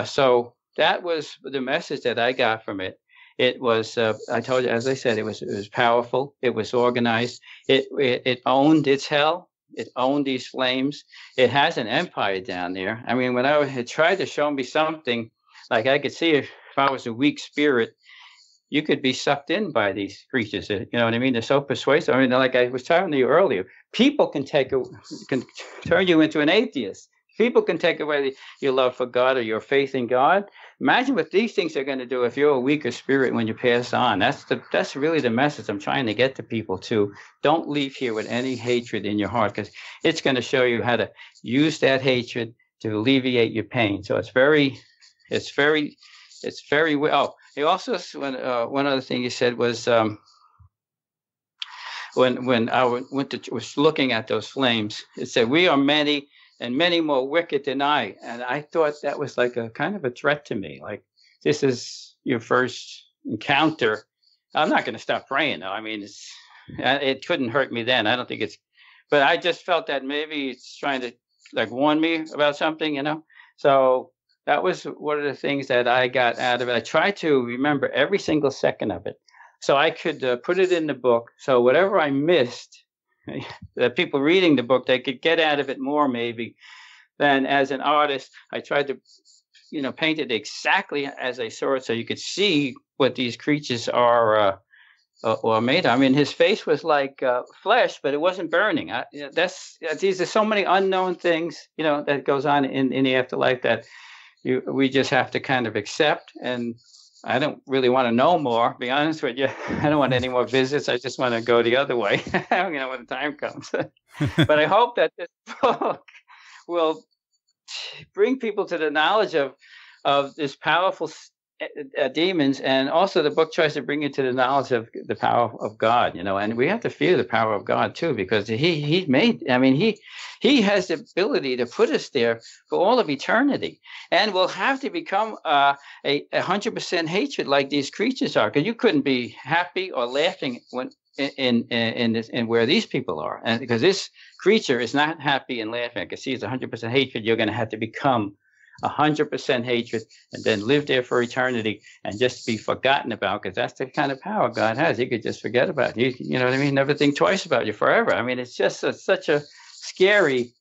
So that was the message that I got from it. It was, I told you, as I said, it was powerful. It was organized. It owned its hell. It owned these flames. It has an empire down there. I mean, when I had tried to show me something, like I could see if I was a weak spirit, you could be sucked in by these creatures. You know what I mean? They're so persuasive. I mean, like I was telling you earlier, people can turn you into an atheist. People can take away your love for God or your faith in God. Imagine what these things are going to do if you're a weaker spirit when you pass on. That's really the message I'm trying to get to people too. Don't leave here with any hatred in your heart, because it's going to show you how to use that hatred to alleviate your pain. So it's very. Oh, he also one other thing he said was when I was looking at those flames, it said, "We are many and many more wicked than I." And I thought that was like a kind of a threat to me. Like, this is your first encounter. I'm not going to stop praying, though. I mean, it couldn't hurt me then. I don't think but I just felt that maybe it's trying to like warn me about something, you know? So that was one of the things that I got out of it. I tried to remember every single second of it so I could put it in the book. So whatever I missed, the people reading the book, they could get out of it more maybe than as an artist. I tried to, paint it exactly as I saw it so you could see what these creatures are made of. I mean, his face was like flesh, but it wasn't burning. These are so many unknown things, that goes on in the afterlife that we just have to kind of accept. And I don't really want to know more, be honest with you. I don't want any more visits. I just want to go the other way, when the time comes. But I hope that this book will bring people to the knowledge of this powerful demons, and also the book tries to bring you to the knowledge of the power of God, and we have to fear the power of God too, because he has the ability to put us there for all of eternity, and we'll have to become 100% hatred like these creatures are, because you couldn't be happy or laughing when in where these people are, and because this creature is not happy and laughing. I can see it's 100% hatred. You're going to have to become 100% hatred and then live there for eternity and just be forgotten about, because that's the kind of power God has. He could just forget about you. You know what I mean? Never think twice about you forever. I mean, it's just such a scary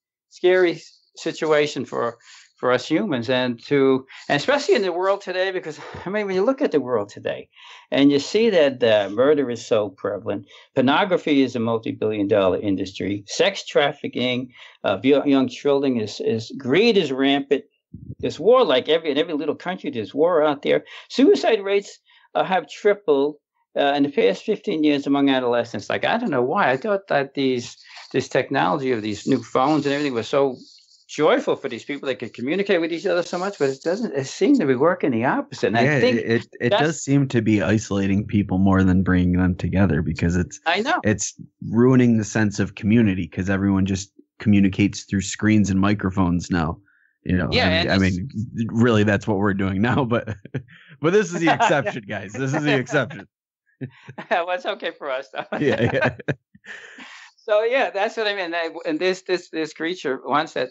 situation for us humans, and especially in the world today, because I mean, when you look at the world today and you see that murder is so prevalent, pornography is a multi-billion-dollar industry, sex trafficking of young children is greed is rampant. There's war in every little country. There's war out there. Suicide rates have tripled in the past 15 years among adolescents. Like, I don't know why. I thought that this technology of these new phones and everything was so joyful for these people. They could communicate with each other so much, but it doesn't. It seems to be working the opposite. And I think it does seem to be isolating people more than bringing them together, because it's ruining the sense of community, because everyone just communicates through screens and microphones now. I mean, really, that's what we're doing now. But this is the exception, guys. This is the exception. Well, it's okay for us, though. Yeah. So yeah, that's what I mean. And this creature wants it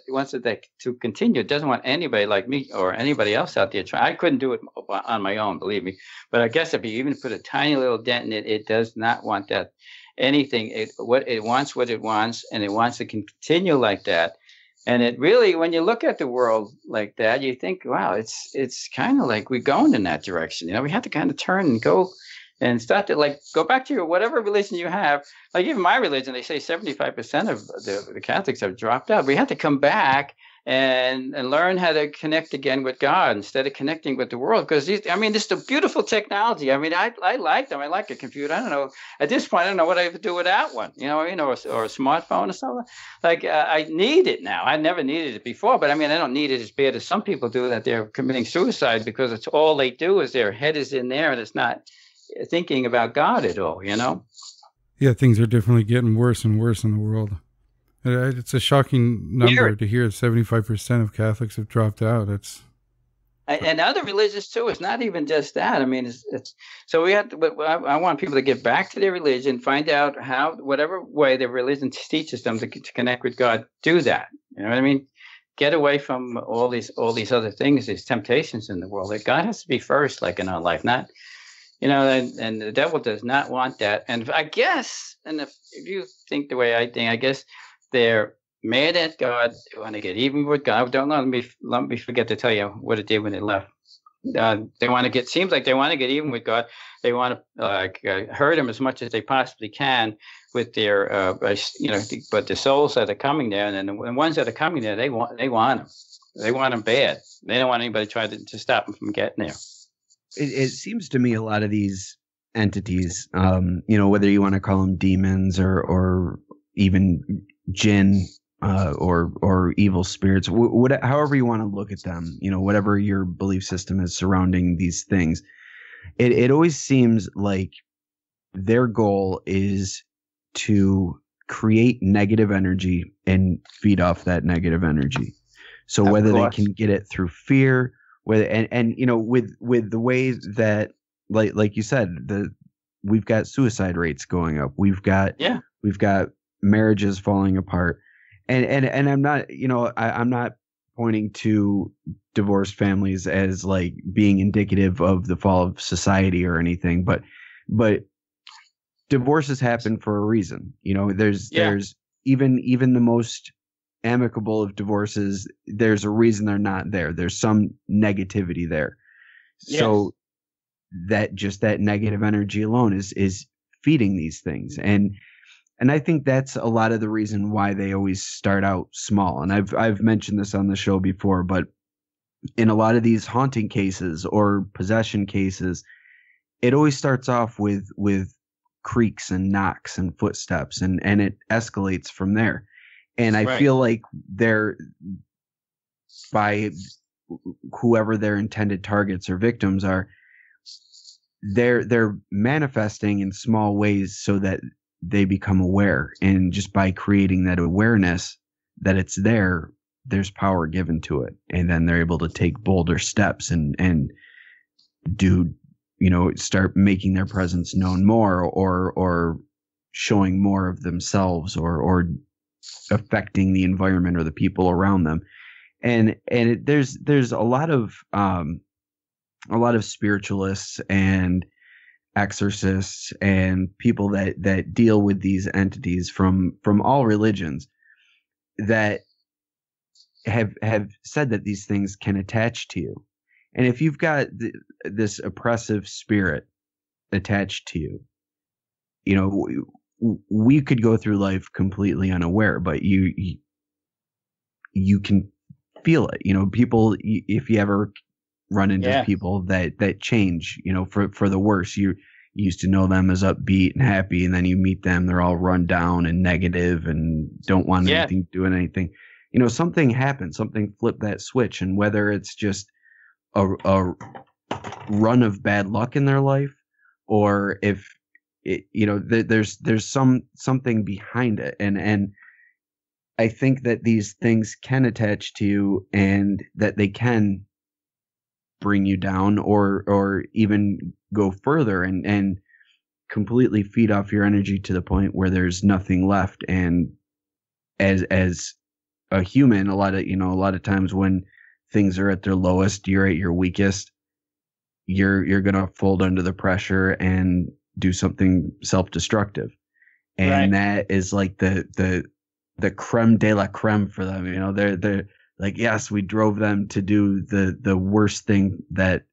to continue. It doesn't want anybody like me or anybody else out there trying. I couldn't do it on my own, believe me. But I guess if you even put a tiny little dent in it, it does not want that anything. It wants what it wants, and it wants to continue like that. And it really, when you look at the world like that, you think, wow, it's kind of like we're going in that direction. We have to kind of turn and go and start to go back to your whatever religion you have. Like even my religion, they say 75% of the Catholics have dropped out. We have to come back and learn how to connect again with God instead of connecting with the world. Because this is a beautiful technology. I mean, I like them. I like a computer. I don't know. At this point, I don't know what I would do without one. Or a smartphone or something. I need it now. I never needed it before. But I mean, I don't need it as bad as some people do, that they're committing suicide because it's all they do is their head is in there and it's not thinking about God at all. Yeah, things are definitely getting worse and worse in the world. It's a shocking number to hear. 75% of Catholics have dropped out. And other religions too. It's not even just that. I mean, it's so we have to. But I want people to get back to their religion, find out how, whatever way their religion teaches them to connect with God, do that. You know what I mean? Get away from all these other things, these temptations in the world. That God has to be first, like in our life, not. And the devil does not want that. And I guess, and if you think the way I think, I guess they're mad at God. They want to get even with God. Don't let me forget to tell you what it did when it left. They want to get. Seems like they want to get even with God. They want to hurt him as much as they possibly can with their, but the souls that are coming there, and then the ones that are coming there, they want them. They want them bad. They don't want anybody trying to stop them from getting there. It seems to me a lot of these entities, whether you want to call them demons or even jinn or evil spirits, however you want to look at them, whatever your belief system is surrounding these things, it always seems like their goal is to create negative energy and feed off that negative energy. So Of whether they course. can get it through fear, whether and you know, with the way that like you said, we've got suicide rates going up. We've got marriages falling apart. And I'm not, you know, I'm not pointing to divorced families as like being indicative of the fall of society or anything, but divorces happen for a reason. You know, there's even the most amicable of divorces, there's a reason they're not there. There's some negativity there. Yes. So that just that negative energy alone is feeding these things. And I think that's a lot of the reason why they always start out small. And I've mentioned this on the show before, but in a lot of these haunting cases or possession cases, it always starts off with creaks and knocks and footsteps, and it escalates from there. And I feel like they're, by whoever their intended targets or victims are, they're manifesting in small ways so that they become aware. And just by creating that awareness that it's there, there's power given to it. And then they're able to take bolder steps and do, you know, start making their presence known more, or showing more of themselves, or affecting the environment or the people around them. And there's a lot of spiritualists and exorcists and people that deal with these entities from all religions that have said that these things can attach to you. And if you've got this oppressive spirit attached to you, you know, we could go through life completely unaware, but you can feel it. You know, people, if you ever run into people that change, you know, for the worse, you used to know them as upbeat and happy, and then you meet them, they're all run down and negative and don't want anything doing anything. You know, something happened, something flipped that switch. And whether it's just a run of bad luck in their life, or if it, you know, there's something behind it. And I think that these things can attach to you, and that they can bring you down, or even go further and completely feed off your energy to the point where there's nothing left. And as a human, a lot of times when things are at their lowest, you're at your weakest, you're going to fold under the pressure and do something self-destructive. And that is like the creme de la creme for them. You know, they're like, yes, we drove them to do the worst thing that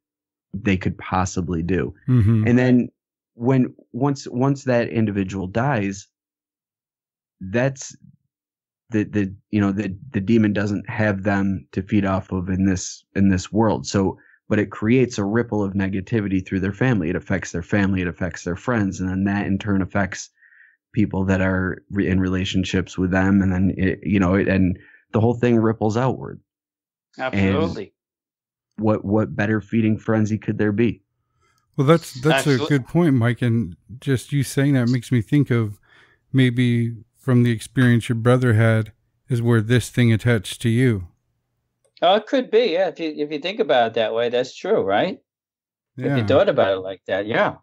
they could possibly do. Mm-hmm. And then once that individual dies, that's the demon doesn't have them to feed off of in this world. So, but it creates a ripple of negativity through their family. It affects their family, it affects their friends, and then that in turn affects people that are in relationships with them. And then and the whole thing ripples outward. Absolutely. And what better feeding frenzy could there be? Well, that's a good point, Mike. And just you saying that makes me think of maybe from the experience your brother had is where this thing attached to you. Oh, it could be. Yeah. If you think about it that way, that's true, right? Yeah. If you thought about it like that, yeah,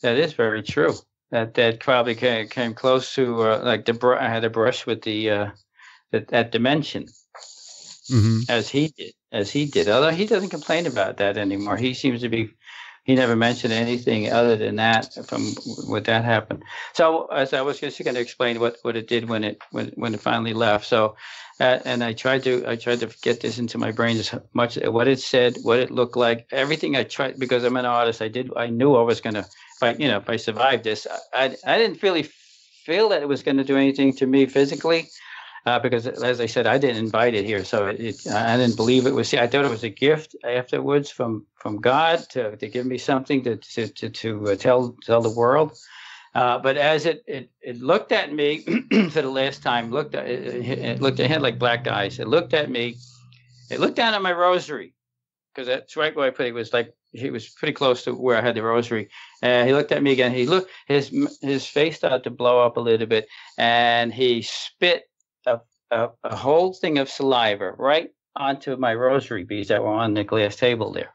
that is very true. That probably came close to like I had a brush with that dimension, mm-hmm. as he did. Although he doesn't complain about that anymore. He seems to be. He never mentioned anything other than that from what that happened. So as I was just going to explain what it did when it finally left. So, and I tried to get this into my brain as much what it said, what it looked like, everything I tried, because I'm an artist. I knew I was going to, if I survived this, I didn't really feel that it was going to do anything to me physically. Because, as I said, I didn't invite it here, so I didn't believe it was. I thought it was a gift afterwards from God to give me something to tell the world. But as it looked at me for the last time, it had like black eyes. It looked at me. It looked down at my rosary, because that's right where I put it. It was like he was pretty close to where I had the rosary. And he looked at me again. He looked, his face started to blow up a little bit, and he spit a whole thing of saliva right onto my rosary beads that were on the glass table there.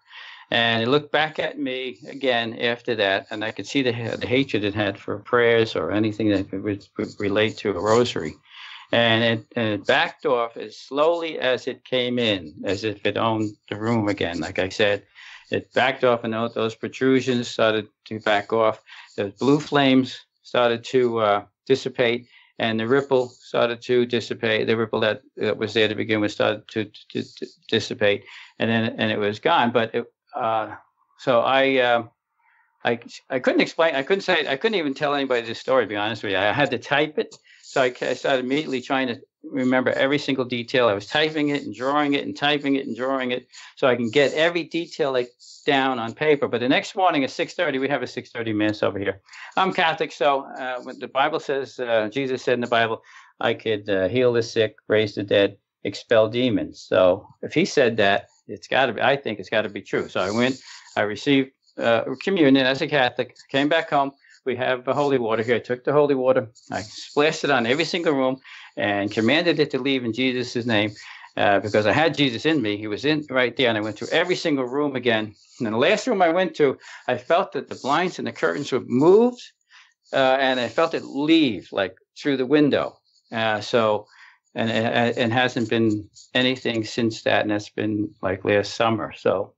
And he looked back at me again after that, and I could see the hatred it had for prayers or anything that would relate to a rosary. And it backed off as slowly as it came in, as if it owned the room again. Like I said, it backed off, and those protrusions started to back off. The blue flames started to dissipate, and the ripple started to dissipate. The ripple that was there to begin with started to dissipate, and it was gone. But so I couldn't explain. I couldn't even tell anybody this story, to be honest with you. I had to type it. So I started immediately trying to remember every single detail. I was typing it and drawing it and typing it and drawing it so I can get every detail down on paper. But the next morning at 6:30, we have a 6:30 mass over here. I'm Catholic, so when the Bible says, Jesus said in the Bible, I could heal the sick, raise the dead, expel demons. So if he said that, it's got to be. I think it's got to be true. So I went. I received communion as a Catholic. Came back home. We have the holy water here. I took the holy water. I splashed it on every single room and commanded it to leave in Jesus' name because I had Jesus in me. He was in right there. And I went through every single room again. And in the last room I went to, I felt that the blinds and the curtains were moved and I felt it leave like through the window. And it hasn't been anything since that. And that's been like last summer. So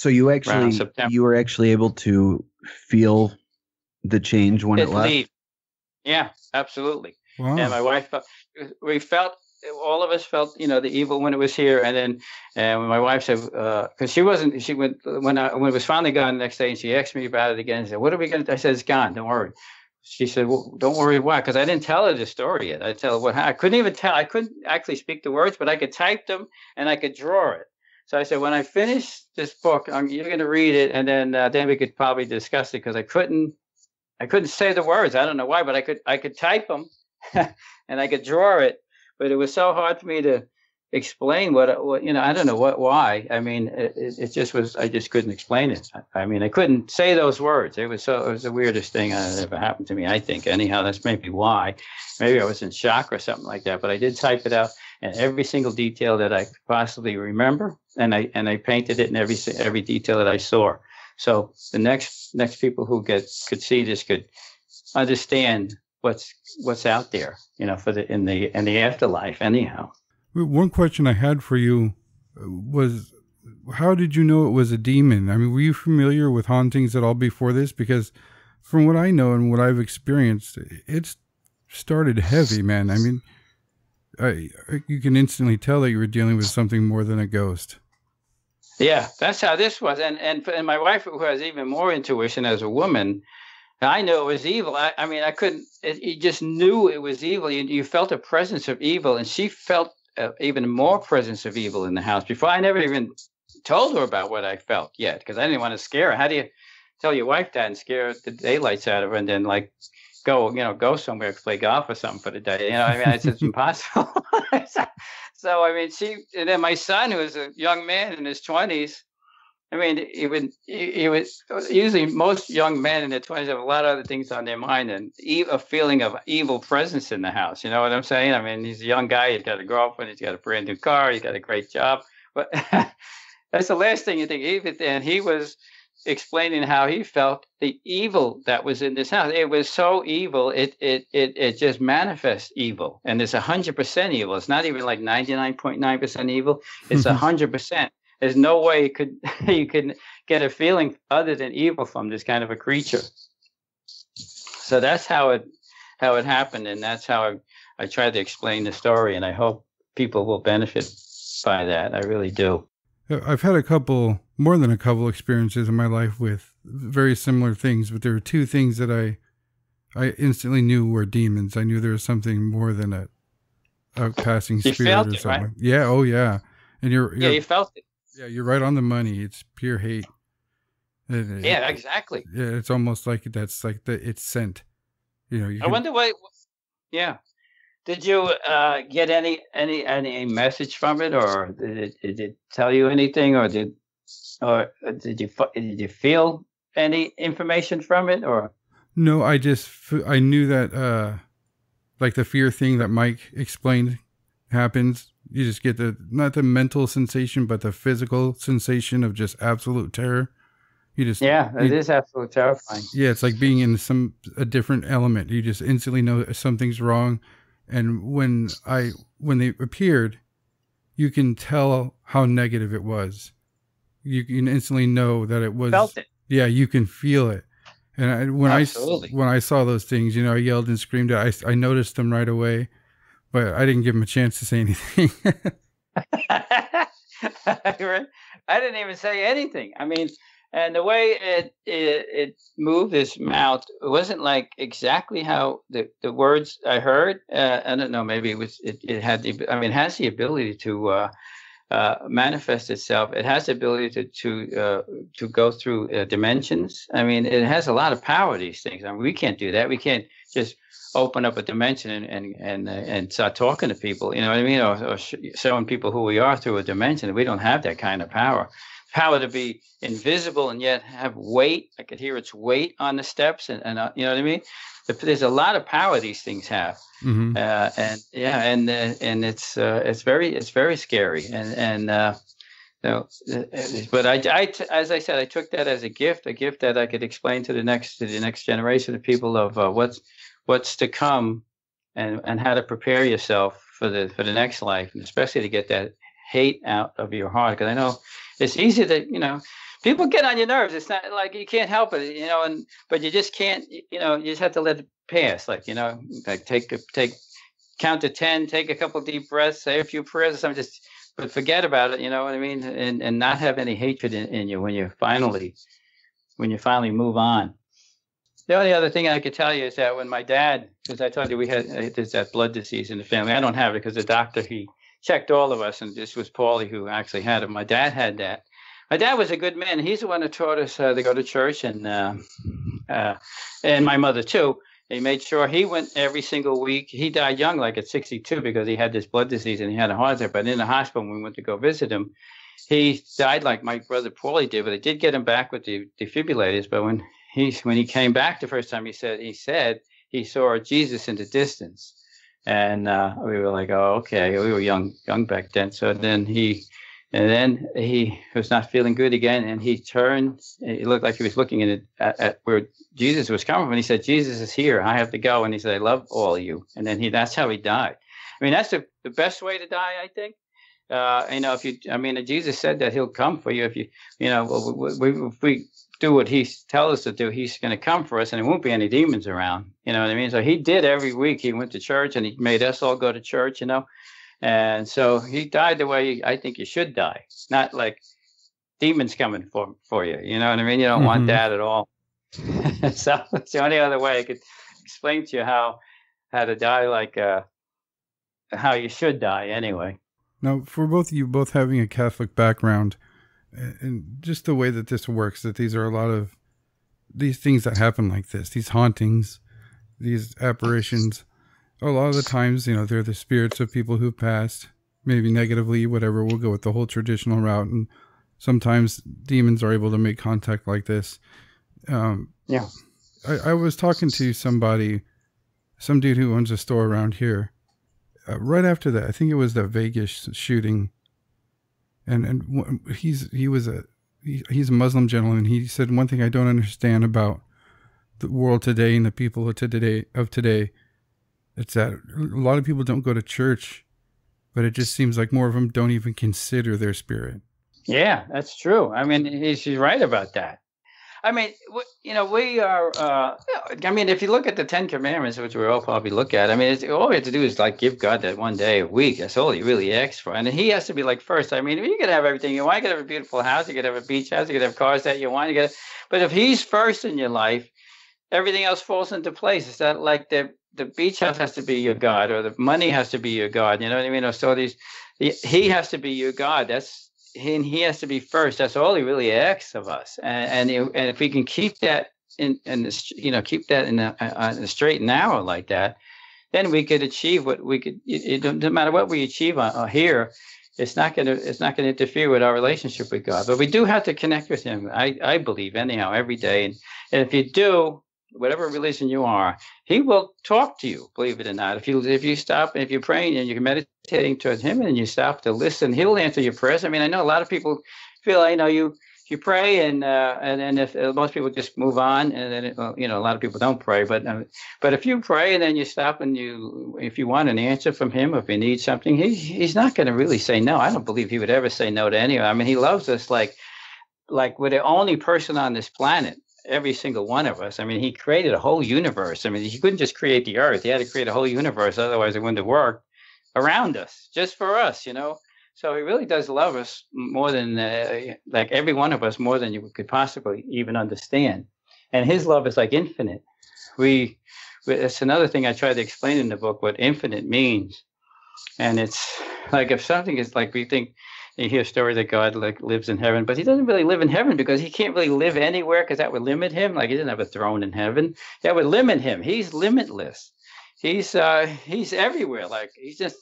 you were actually able to feel the change when it left? Leave. Yeah, absolutely. Wow. And my wife all of us felt, the evil when it was here. And then when my wife said, because when it was finally gone the next day, and she asked me about it again, she said, what are we going to do? I said, it's gone. Don't worry. She said, well, don't worry. Why? Because I didn't tell her the story yet. I tell her I couldn't even tell. I couldn't actually speak the words, but I could type them and I could draw it. So I said, when I finish this book, you're going to read it, and then we could probably discuss it, because I couldn't say the words. I don't know why, but I could type them and I could draw it, but it was so hard for me to explain what I don't know why. I mean, it just was, I just couldn't explain it. I mean, I couldn't say those words. It was the weirdest thing that ever happened to me, I think. Anyhow, that's maybe why. Maybe I was in shock or something like that, but I did type it out, and every single detail that I could possibly remember, and I painted it in every detail that I saw. So the next people who could see this could understand what's out there, for in the afterlife. Anyhow, one question I had for you was, how did you know it was a demon? I mean, were you familiar with hauntings at all before this? Because from what I know and what I've experienced, it's started heavy, man. I mean, you can instantly tell that you were dealing with something more than a ghost. Yeah, that's how this was. And my wife, who has even more intuition as a woman, I knew it was evil. I mean, I couldn't, you just knew it was evil. You felt a presence of evil, and she felt even more presence of evil in the house. Before, I never even told her about what I felt yet, because I didn't want to scare her. How do you tell your wife that and scare the daylights out of her, and then go somewhere to play golf or something for the day? I mean, it's impossible. So, I mean, and then my son, who was a young man in his 20s, I mean, he was usually, most young men in their 20s have a lot of other things on their mind and a feeling of evil presence in the house. You know what I'm saying? I mean, he's a young guy. He's got a girlfriend. He's got a brand new car. He's got a great job. But that's the last thing you think. And he was explaining how he felt the evil that was in this house. It was so evil, it just manifests evil, and it's 100% evil. It's not even like 99.9% evil. It's 100%. There's no way you could get a feeling other than evil from this kind of a creature. So that's how it happened, and that's how I tried to explain the story, and I hope people will benefit by that. I really do. I've had more than a couple experiences in my life with very similar things, but there were two things that I instantly knew were demons. I knew there was something more than a passing spirit felt or it, something. right? Yeah, oh yeah. And you felt it. Yeah, you're right on the money. It's pure hate. Yeah, exactly. Yeah, it's almost like that's like it's sent. I wonder what. Yeah. Did you get any message from it, or did it tell you anything, or did or did you feel any information from it, or? No, I knew that like the fear thing that Mike explained happens. You just get not the mental sensation, but the physical sensation of just absolute terror. It is absolutely terrifying. Yeah, it's like being in a different element. You just instantly know something's wrong. And when they appeared, you can tell how negative it was. You can instantly know that it was. Felt it. Yeah, you can feel it. And when Absolutely. I saw those things, I yelled and screamed. I noticed them right away, but I didn't give them a chance to say anything. I didn't even say anything. I mean, and the way it moved his mouth, it wasn't like exactly how the words I heard. I don't know. Maybe it had it has the ability to manifest itself. It has the ability to go through dimensions. I mean, it has a lot of power. These things. I mean, we can't do that. We can't just open up a dimension and start talking to people. You know what I mean? Or showing people who we are through a dimension. We don't have that kind of power. Power to be invisible and yet have weight. I could hear its weight on the steps, and you know what I mean. There's a lot of power these things have, Mm-hmm. and it's very scary, but as I said, I took that as a gift that I could explain to the next generation of people of what's to come, and how to prepare yourself for the next life, and especially to get that hate out of your heart, because I know it's easy to people get on your nerves. It's not like you can't help it, but you just can't, you just have to let it pass. Like, count to 10, take a couple of deep breaths, say a few prayers or something, but forget about it. You know what I mean? And not have any hatred in you when you finally move on. The only other thing I could tell you is that when my dad, because I told you there's that blood disease in the family. I don't have it because the doctor, he checked all of us, and this was Paulie who actually had it. My dad had that. My dad was a good man. He's the one who taught us to go to church, and my mother too. He made sure he went every single week. He died young, like at 62, because he had this blood disease and he had a heart attack. But in the hospital, when we went to go visit him, he died like my brother Paulie did. But they did get him back with the defibrillators. But when he came back the first time, he said he saw Jesus in the distance, and we were like, oh, okay. We were young back then. So then he was not feeling good again, and he turned. It looked like he was looking at where Jesus was coming from, and he said, Jesus is here. I have to go. And he said, I love all of you. And then that's how he died. I mean, that's the best way to die, I think. Jesus said that he'll come for you. If if we do what he tells us to do, he's going to come for us, and there won't be any demons around. You know what I mean? So he did every week. He went to church, and he made us all go to church, And so he died the way I think you should die, not like demons coming for you. You know what I mean? You don't want that at all. So it's the only other way I could explain to you how to die, like how you should die anyway. Now, for both of you, both having a Catholic background, and just the way that this works, that these are a lot of these things that happen like this, these hauntings, these apparitions. A lot of the times, they're the spirits of people who've passed, maybe negatively, whatever. We'll go with the whole traditional route. And sometimes demons are able to make contact like this. Yeah. I was talking to some dude who owns a store around here. Right after that, I think it was the Vegas shooting. And he's a Muslim gentleman. He said, one thing I don't understand about the world today and the people of today, it's that a lot of people don't go to church, but it just seems like more of them don't even consider their spirit. Yeah, that's true. I mean, he's right about that. I mean, we are, if you look at the 10 Commandments, which we all probably look at, I mean, all we have to do is like give God that one day a week. That's all he really asks for. And he has to be like first. I mean, you can have everything you want. You can have a beautiful house. You can have a beach house. You can have cars that you want. But if he's first in your life, everything else falls into place. It's not like the beach house has to be your God, or the money has to be your God. You know what I mean? Or so he has to be your God. He has to be first. That's all he really asks of us. And if we can keep that in the straight and narrow like that, then we could achieve what we could. It doesn't matter what we achieve here. it's not gonna interfere with our relationship with God. But we do have to connect with Him. I believe anyhow every day, and if you do, whatever religion you are, He will talk to you. Believe it or not, if you stop, if you're praying and you're meditating towards Him, and you stop to listen, He'll answer your prayers. I mean, I know a lot of people feel, you pray and if most people just move on, and then a lot of people don't pray, but if you pray and then you stop and if you want an answer from Him, if you need something, he's not going to really say no. I don't believe He would ever say no to anyone. I mean, He loves us like we're the only person on this planet. Every single one of us. I mean, He created a whole universe. I mean, He couldn't just create the earth. He had to create a whole universe, otherwise it wouldn't have worked around us, just for us. So He really does love us more than, like every one of us, more than you could possibly even understand. And His love is like infinite. It's another thing I try to explain in the book, what infinite means. And it's like, if something is like, we think, you hear a story that God like lives in heaven, but He doesn't really live in heaven because He can't really live anywhere, because that would limit Him. Like He doesn't have a throne in heaven. That would limit Him. He's limitless. He's everywhere. Like He just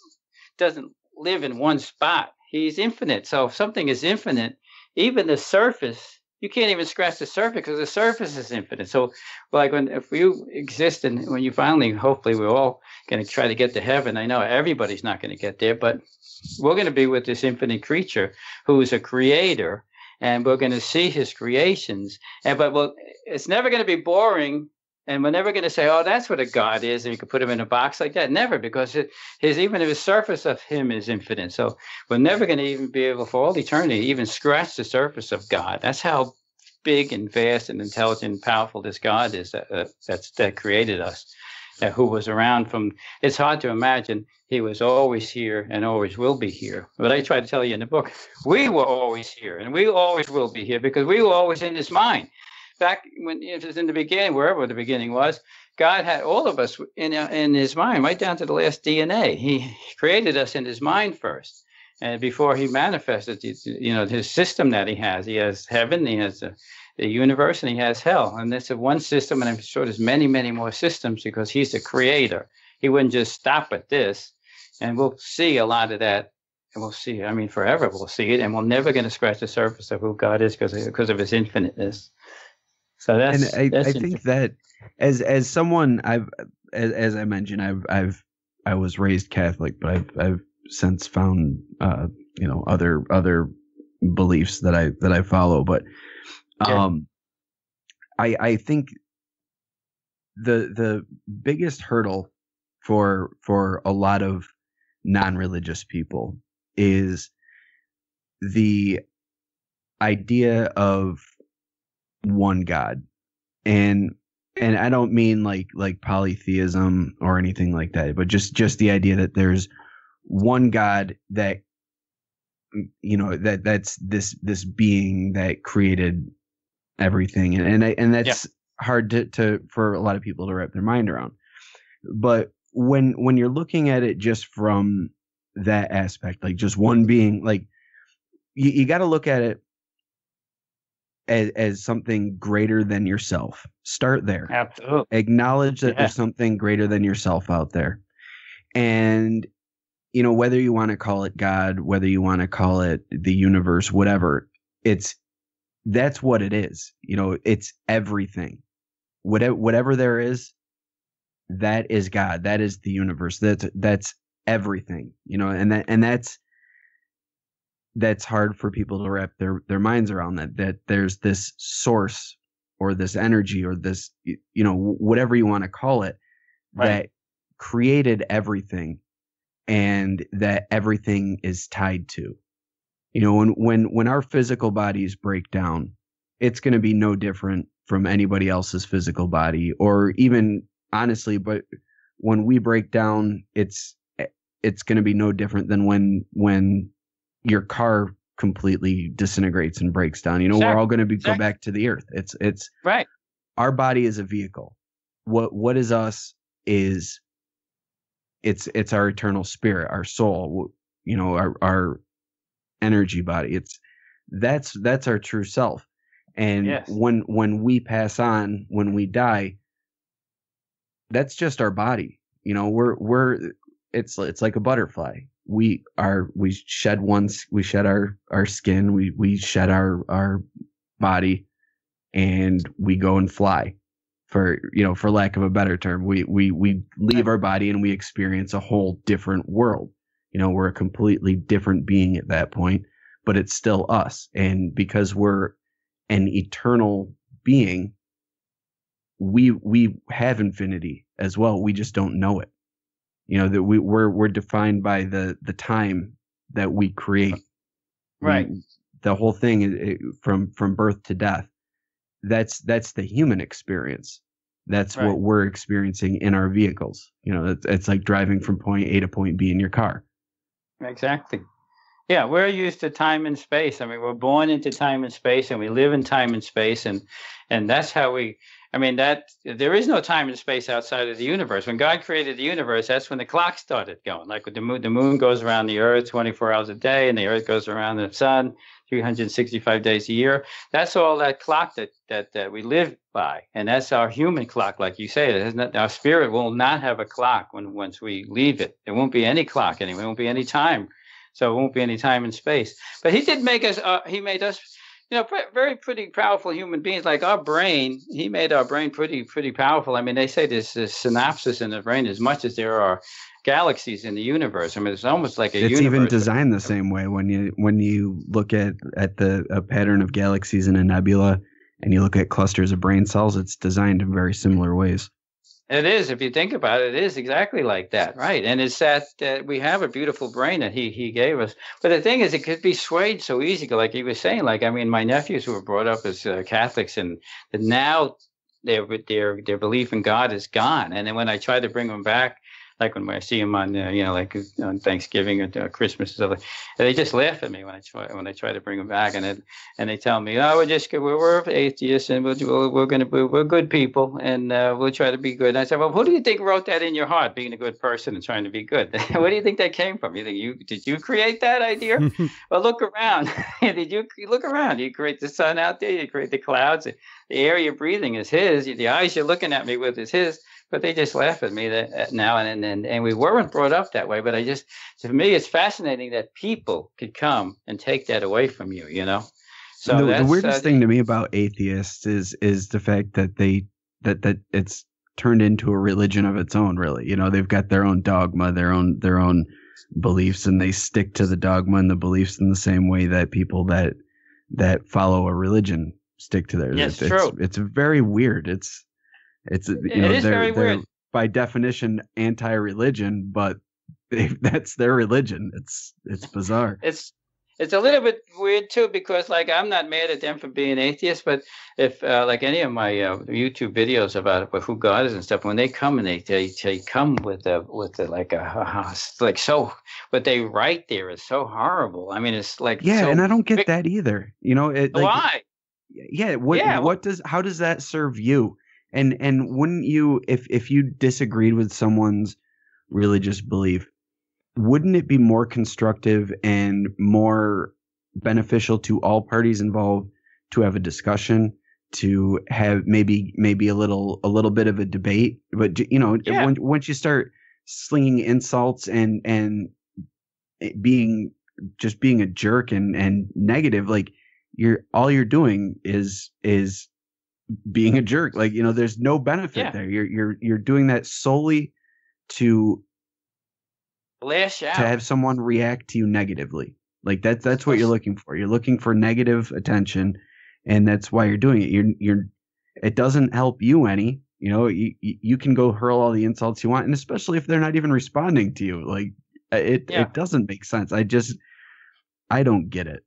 doesn't live in one spot. He's infinite. So if something is infinite, even the surface, you can't even scratch the surface because the surface is infinite. So like if you exist, and when you finally, hopefully we're all going to try to get to heaven. I know everybody's not going to get there, but we're going to be with this infinite creature who is a creator, and we're going to see His creations. But it's never going to be boring. And we're never going to say, oh, that's what a God is, and you could put Him in a box like that. Never, because even the surface of Him is infinite. So we're never going to even be able, for all eternity, even scratch the surface of God. That's how big and vast and intelligent and powerful this God is that created us, who was around from. It's hard to imagine He was always here and always will be here. But I try to tell you in the book, we were always here and we always will be here, because we were always in His mind. Back when it was in the beginning, wherever the beginning was, God had all of us in His mind, right down to the last DNA. He created us in His mind first, and before He manifested, His system that He has. He has heaven, He has the universe, and He has hell. And that's one system, and I'm sure there's many, many more systems, because He's the creator. He wouldn't just stop at this, and we'll see a lot of that. And we'll see. I mean, forever we'll see it, and we're never going to scratch the surface of who God is because of His infiniteness. So that's, and I think that as someone, as I mentioned, I was raised Catholic, but I've since found other beliefs that I follow. But I think the biggest hurdle for a lot of non-religious people is the idea of one God. And I don't mean like polytheism or anything like that, but just the idea that there's one God that, that's this being that created everything. And that's hard to for a lot of people to wrap their mind around. But when you're looking at it just from that aspect, like just one being, like you got to look at it as something greater than yourself. Start there. Absolutely. Acknowledge that there's something greater than yourself out there. And, whether you want to call it God, whether you want to call it the universe, whatever, that's what it is. It's everything. Whatever there is, that is God. That is the universe. That's everything, and that's hard for people to wrap their minds around, that there's this source or this energy or this, whatever you want to call it, that created everything, and that everything is tied to. When our physical bodies break down, it's going to be no different from anybody else's physical body, or even honestly, but when we break down, it's going to be no different than when your car completely disintegrates and breaks down. We're all going to go back to the earth. It's right. Our body is a vehicle. What is us is it's our eternal spirit, our soul, our energy body. That's our true self. And when we pass on, when we die, that's just our body. It's like a butterfly. we shed we shed our skin, we shed our body, and we go and fly, for lack of a better term. We leave our body and we experience a whole different world. We're a completely different being at that point, but it's still us. And because we're an eternal being, we have infinity as well. We just don't know it. That we're defined by the time that we create. Right. The whole thing from birth to death. That's the human experience. That's right. What we're experiencing in our vehicles. It's like driving from point A to point B in your car. Exactly. Yeah, we're used to time and space. I mean, we're born into time and space, and we live in time and space, and that's how we. I mean, that there is no time and space outside of the universe. When God created the universe, that's when the clock started going. Like the moon goes around the Earth 24 hours a day, and the Earth goes around the sun 365 days a year. That's all that clock that we live by, and that's our human clock, like you say. Our spirit will not have a clock once we leave it. There won't be any clock anymore. There won't be any time. So it won't be any time and space. But he did make us. He made us, very pretty powerful human beings. Like our brain, he made our brain pretty powerful. I mean, they say there's synapses in the brain as much as there are galaxies in the universe. I mean, it's almost like it's even designed the same way. When you look at a pattern of galaxies in a nebula, and you look at clusters of brain cells, it's designed in very similar ways. It is, if you think about it, it is exactly like that, right? And it's that we have a beautiful brain that he gave us. But the thing is, it could be swayed so easy, like he was saying. Like, I mean, my nephews who were brought up as Catholics, and now their belief in God is gone. And then when I try to bring them back, like when I see them on, like on Thanksgiving or Christmas and stuff, they just laugh at me when I try to bring them back, and they tell me, "Oh, we're atheists, and we're good people, and we'll try to be good." And I said, "Well, who do you think wrote that in your heart, being a good person and trying to be good? Where do you think that came from? Did you create that idea? Well, look around. Did you look around? You create the sun out there. You create the clouds. The air you're breathing is His. The eyes you're looking at me with is His." But they just laugh at me now and we weren't brought up that way. But to me, it's fascinating that people could come and take that away from you, So the weirdest thing to me about atheists is the fact that that it's turned into a religion of its own. Really, they've got their own dogma, their own beliefs, and they stick to the dogma and the beliefs in the same way that people that follow a religion stick to theirs. Yes, true. It's very weird. It is very weird. By definition, anti-religion, but that's their religion. It's bizarre. It's a little bit weird too, because like I'm not mad at them for being atheists, but if like any of my YouTube videos about who God is and stuff, when they come and they come with what they write there is so horrible. I mean, it's like and I don't get that either. Why? How does that serve you? And wouldn't you, if you disagreed with someone's religious belief, wouldn't it be more constructive and more beneficial to all parties involved to have a discussion, to have maybe a little bit of a debate? But once you start slinging insults and being a jerk and negative, like all you're doing is being a jerk. Like, there's no benefit there. You're doing that solely to lash out, to have someone react to you negatively. Like that's what you're looking for. You're looking for negative attention, and that's why you're doing it. It doesn't help you any. You can go hurl all the insults you want, and especially if they're not even responding to you. Like it doesn't make sense. I don't get it.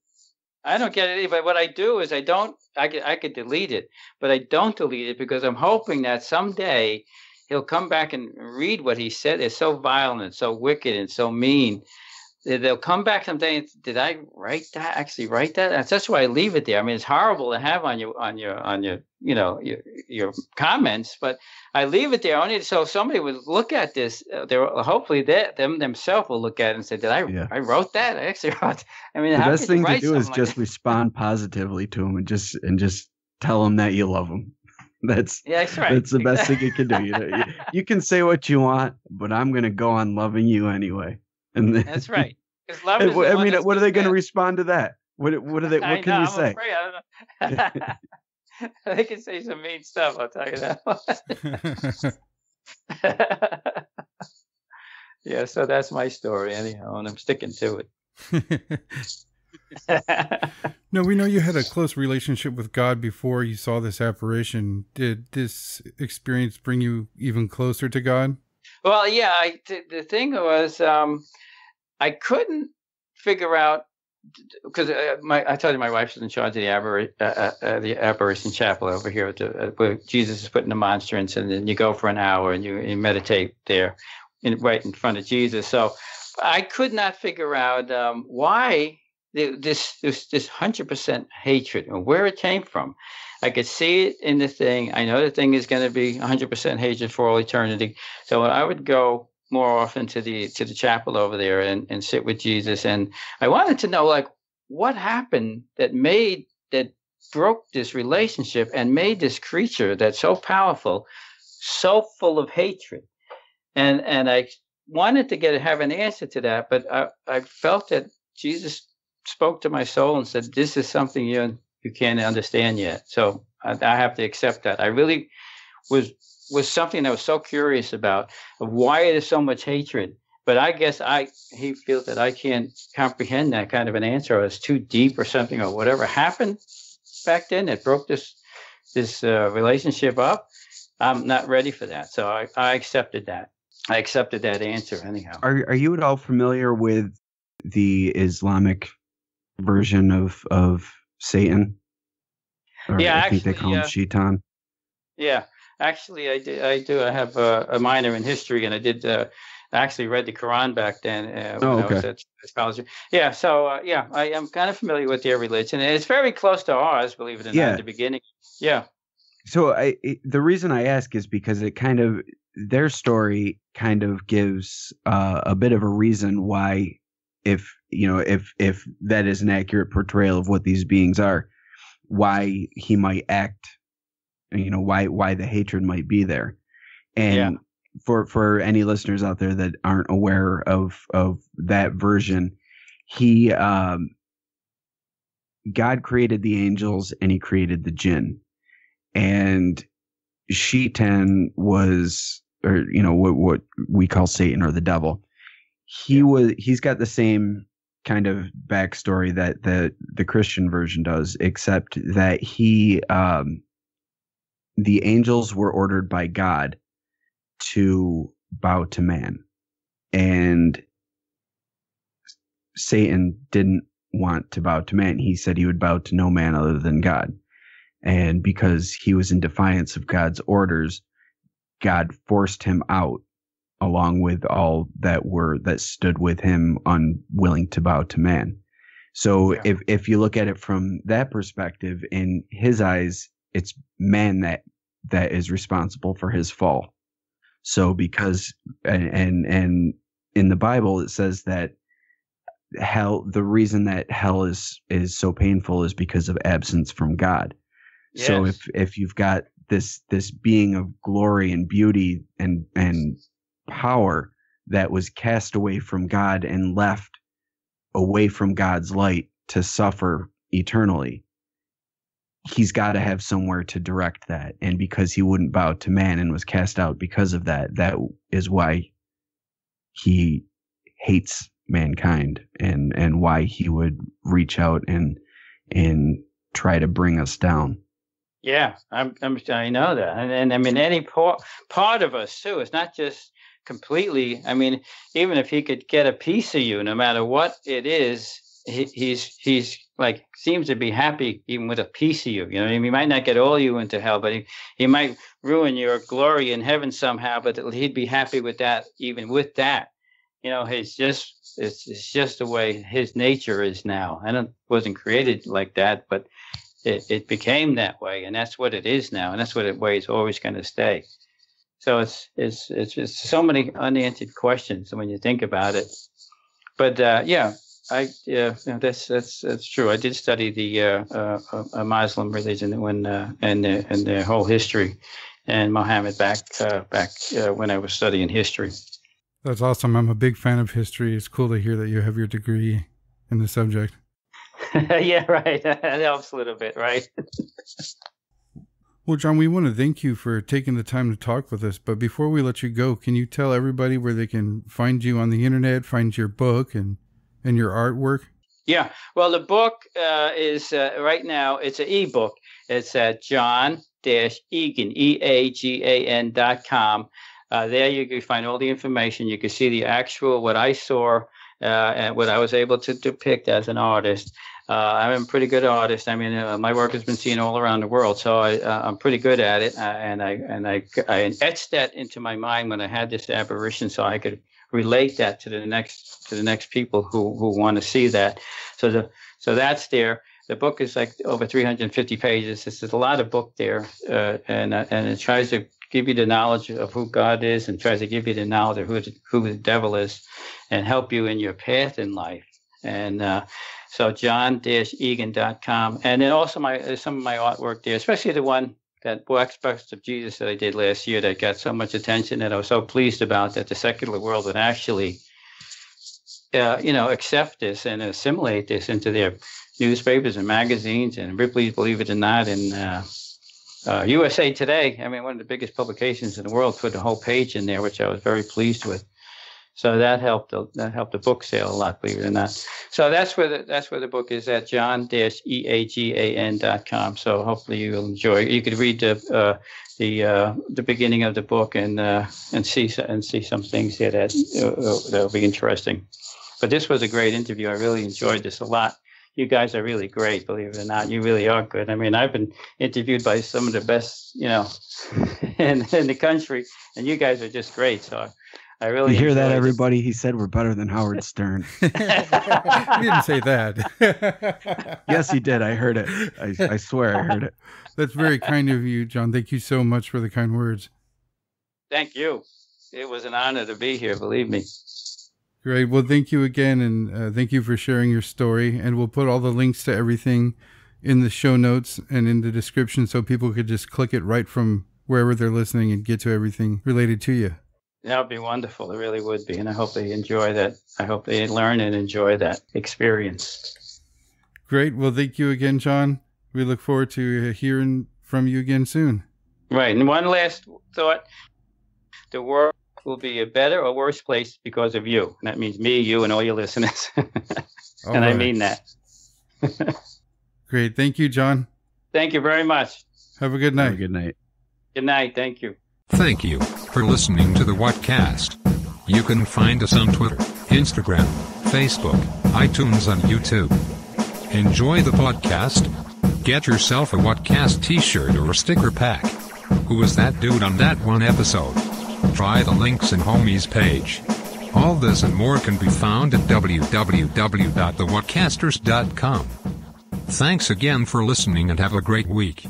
I don't get it either. But what I do is I could delete it, but I don't delete it because I'm hoping that someday he'll come back and read what he said. It's so violent and so wicked and so mean. They'll come back someday and did I actually write that? That's why I leave it there. I mean, it's horrible to have on your comments, but I leave it there only so somebody would look at this. Hopefully themselves will look at it and say, "Did I wrote that? I actually wrote." I mean, the best thing to do is just respond positively to them and just tell them that you love them. That's right. That's the best thing you can do. You can say what you want, but I'm gonna go on loving you anyway. And then, That's right. Because love is the I one mean, that's what are they going to best. respond to that? What are they? I What can know, you I'm say? afraid. I don't know. They can say some mean stuff, I'll tell you that. Yeah, so that's my story anyhow, and I'm sticking to it. No, we know you had a close relationship with God before you saw this apparition. Did this experience bring you even closer to God? Well, yeah, the thing was, I couldn't figure out, because I told you my wife's in charge of the apparition chapel over here, where Jesus is putting the monstrance, and then you go for an hour and you meditate there, right in front of Jesus. So I could not figure out why this 100% hatred and where it came from. I could see it in the thing. I know the thing is going to be 100% hatred for all eternity. So I would go more often to the chapel over there and sit with Jesus. And I wanted to know, like, what happened that broke this relationship and made this creature that's so powerful, so full of hatred. And I wanted to have an answer to that, but I felt that Jesus spoke to my soul and said, "This is something you can't understand yet." So I have to accept that. I really was something I was so curious about, of why there's so much hatred. But I guess he feels that I can't comprehend that kind of an answer, or it's too deep or something, or whatever happened back then that broke this relationship up. I'm not ready for that. So I accepted that. I accepted that answer anyhow. Are you at all familiar with the Islamic version of Satan? Or Yeah, I think they call him Shaitan. Yeah, actually, I do. I have a minor in history, and I did actually read the Quran back then when I was at college. Yeah, so I am kind of familiar with their religion, and it's very close to ours, believe it or not, at the beginning. Yeah. So the reason I ask is because it kind of, their story kind of gives a bit of a reason why, if that is an accurate portrayal of what these beings are, why he might act, why the hatred might be there. And for any listeners out there that aren't aware of that version, God created the angels and he created the jinn. And Shaitan was, or what we call Satan or the devil. He's got the same kind of backstory that the Christian version does, except that the angels were ordered by God to bow to man, and Satan didn't want to bow to man. He said he would bow to no man other than God. And because he was in defiance of God's orders, God forced him out, along with all that stood with him, unwilling to bow to man. So if you look at it from that perspective, in his eyes, it's man that is responsible for his fall. So because and in the Bible it says that hell, the reason that hell is so painful is because of absence from God. Yes. So if you've got this being of glory and beauty and power that was cast away from God and left away from God's light to suffer eternally, he's got to have somewhere to direct that. And because he wouldn't bow to man and was cast out because of that is why he hates mankind and why he would reach out and try to bring us down. Yeah, I know that, and I mean any part of us too. It's not just completely. I mean, even if he could get a piece of you, no matter what it is, he's like seems to be happy even with a piece of you. You know, he might not get all you into hell, but he might ruin your glory in heaven somehow. But he'd be happy with that, even with that. It's just the way his nature is now. Wasn't created like that, but it became that way, and that's what it is now, and that's what way it's always going to stay. So it's just so many unanswered questions when you think about it. But that's true. I did study the Muslim religion and their whole history, and Muhammad back when I was studying history. That's awesome. I'm a big fan of history. It's cool to hear that you have your degree in the subject. Yeah, right. That helps a little bit, right? Well, John, we want to thank you for taking the time to talk with us. But before we let you go, can you tell everybody where they can find you on the internet, find your book and your artwork? Yeah. Well, the book is right now, it's an ebook. It's at John-Eagan, EAGAN.com. There you can find all the information. You can see the actual, what I saw and what I was able to depict as an artist. I'm a pretty good artist. I mean, my work has been seen all around the world, so I'm pretty good at it. And I etched that into my mind when I had this apparition, so I could relate that to the next people who want to see that. So that's there. The book is like over 350 pages. There's a lot of book there, and it tries to give you the knowledge of who God is, and tries to give you the knowledge of who the devil is, and help you in your path in life. And so John-Eagan.com, and then also some of my artwork there, especially the one that Wax Bust of Jesus that I did last year that got so much attention, that I was so pleased about, that the secular world would actually, accept this and assimilate this into their newspapers and magazines and Ripley's, believe it or not, and USA Today. I mean, one of the biggest publications in the world, put the whole page in there, which I was very pleased with. So that helped the book sale a lot, believe it or not. So that's where the book is at, John-Eagan.com. So hopefully you will enjoy it. You could read the beginning of the book and see some things here that'll be interesting. But this was a great interview. I really enjoyed this a lot. You guys are really great, believe it or not. You really are good. I mean, I've been interviewed by some of the best, in the country, and you guys are just great. So I really hear that, everybody. He said we're better than Howard Stern. He didn't say that. Yes, he did. I heard it. I swear I heard it. That's very kind of you, John. Thank you so much for the kind words. Thank you. It was an honor to be here, believe me. Great. Well, thank you again, and thank you for sharing your story. And we'll put all the links to everything in the show notes and in the description, so people could just click it right from wherever they're listening and get to everything related to you. That would be wonderful. It really would be. And I hope they enjoy that. I hope they learn and enjoy that experience. Great. Well, thank you again, John. We look forward to hearing from you again soon. Right. And one last thought. The world will be a better or worse place because of you. And that means me, you, and all your listeners. And right. I mean that. Great. Thank you, John. Thank you very much. Have a good night. Have a good night. Good night. Thank you. Thank you for listening to the Whatcast. You can find us on Twitter, Instagram, Facebook, iTunes, and YouTube. Enjoy the podcast. Get yourself a Whatcast t-shirt or a sticker pack. Who was that dude on that one episode? Try the links in Homie's page. All this and more can be found at www.thewhatcasters.com. Thanks again for listening and have a great week.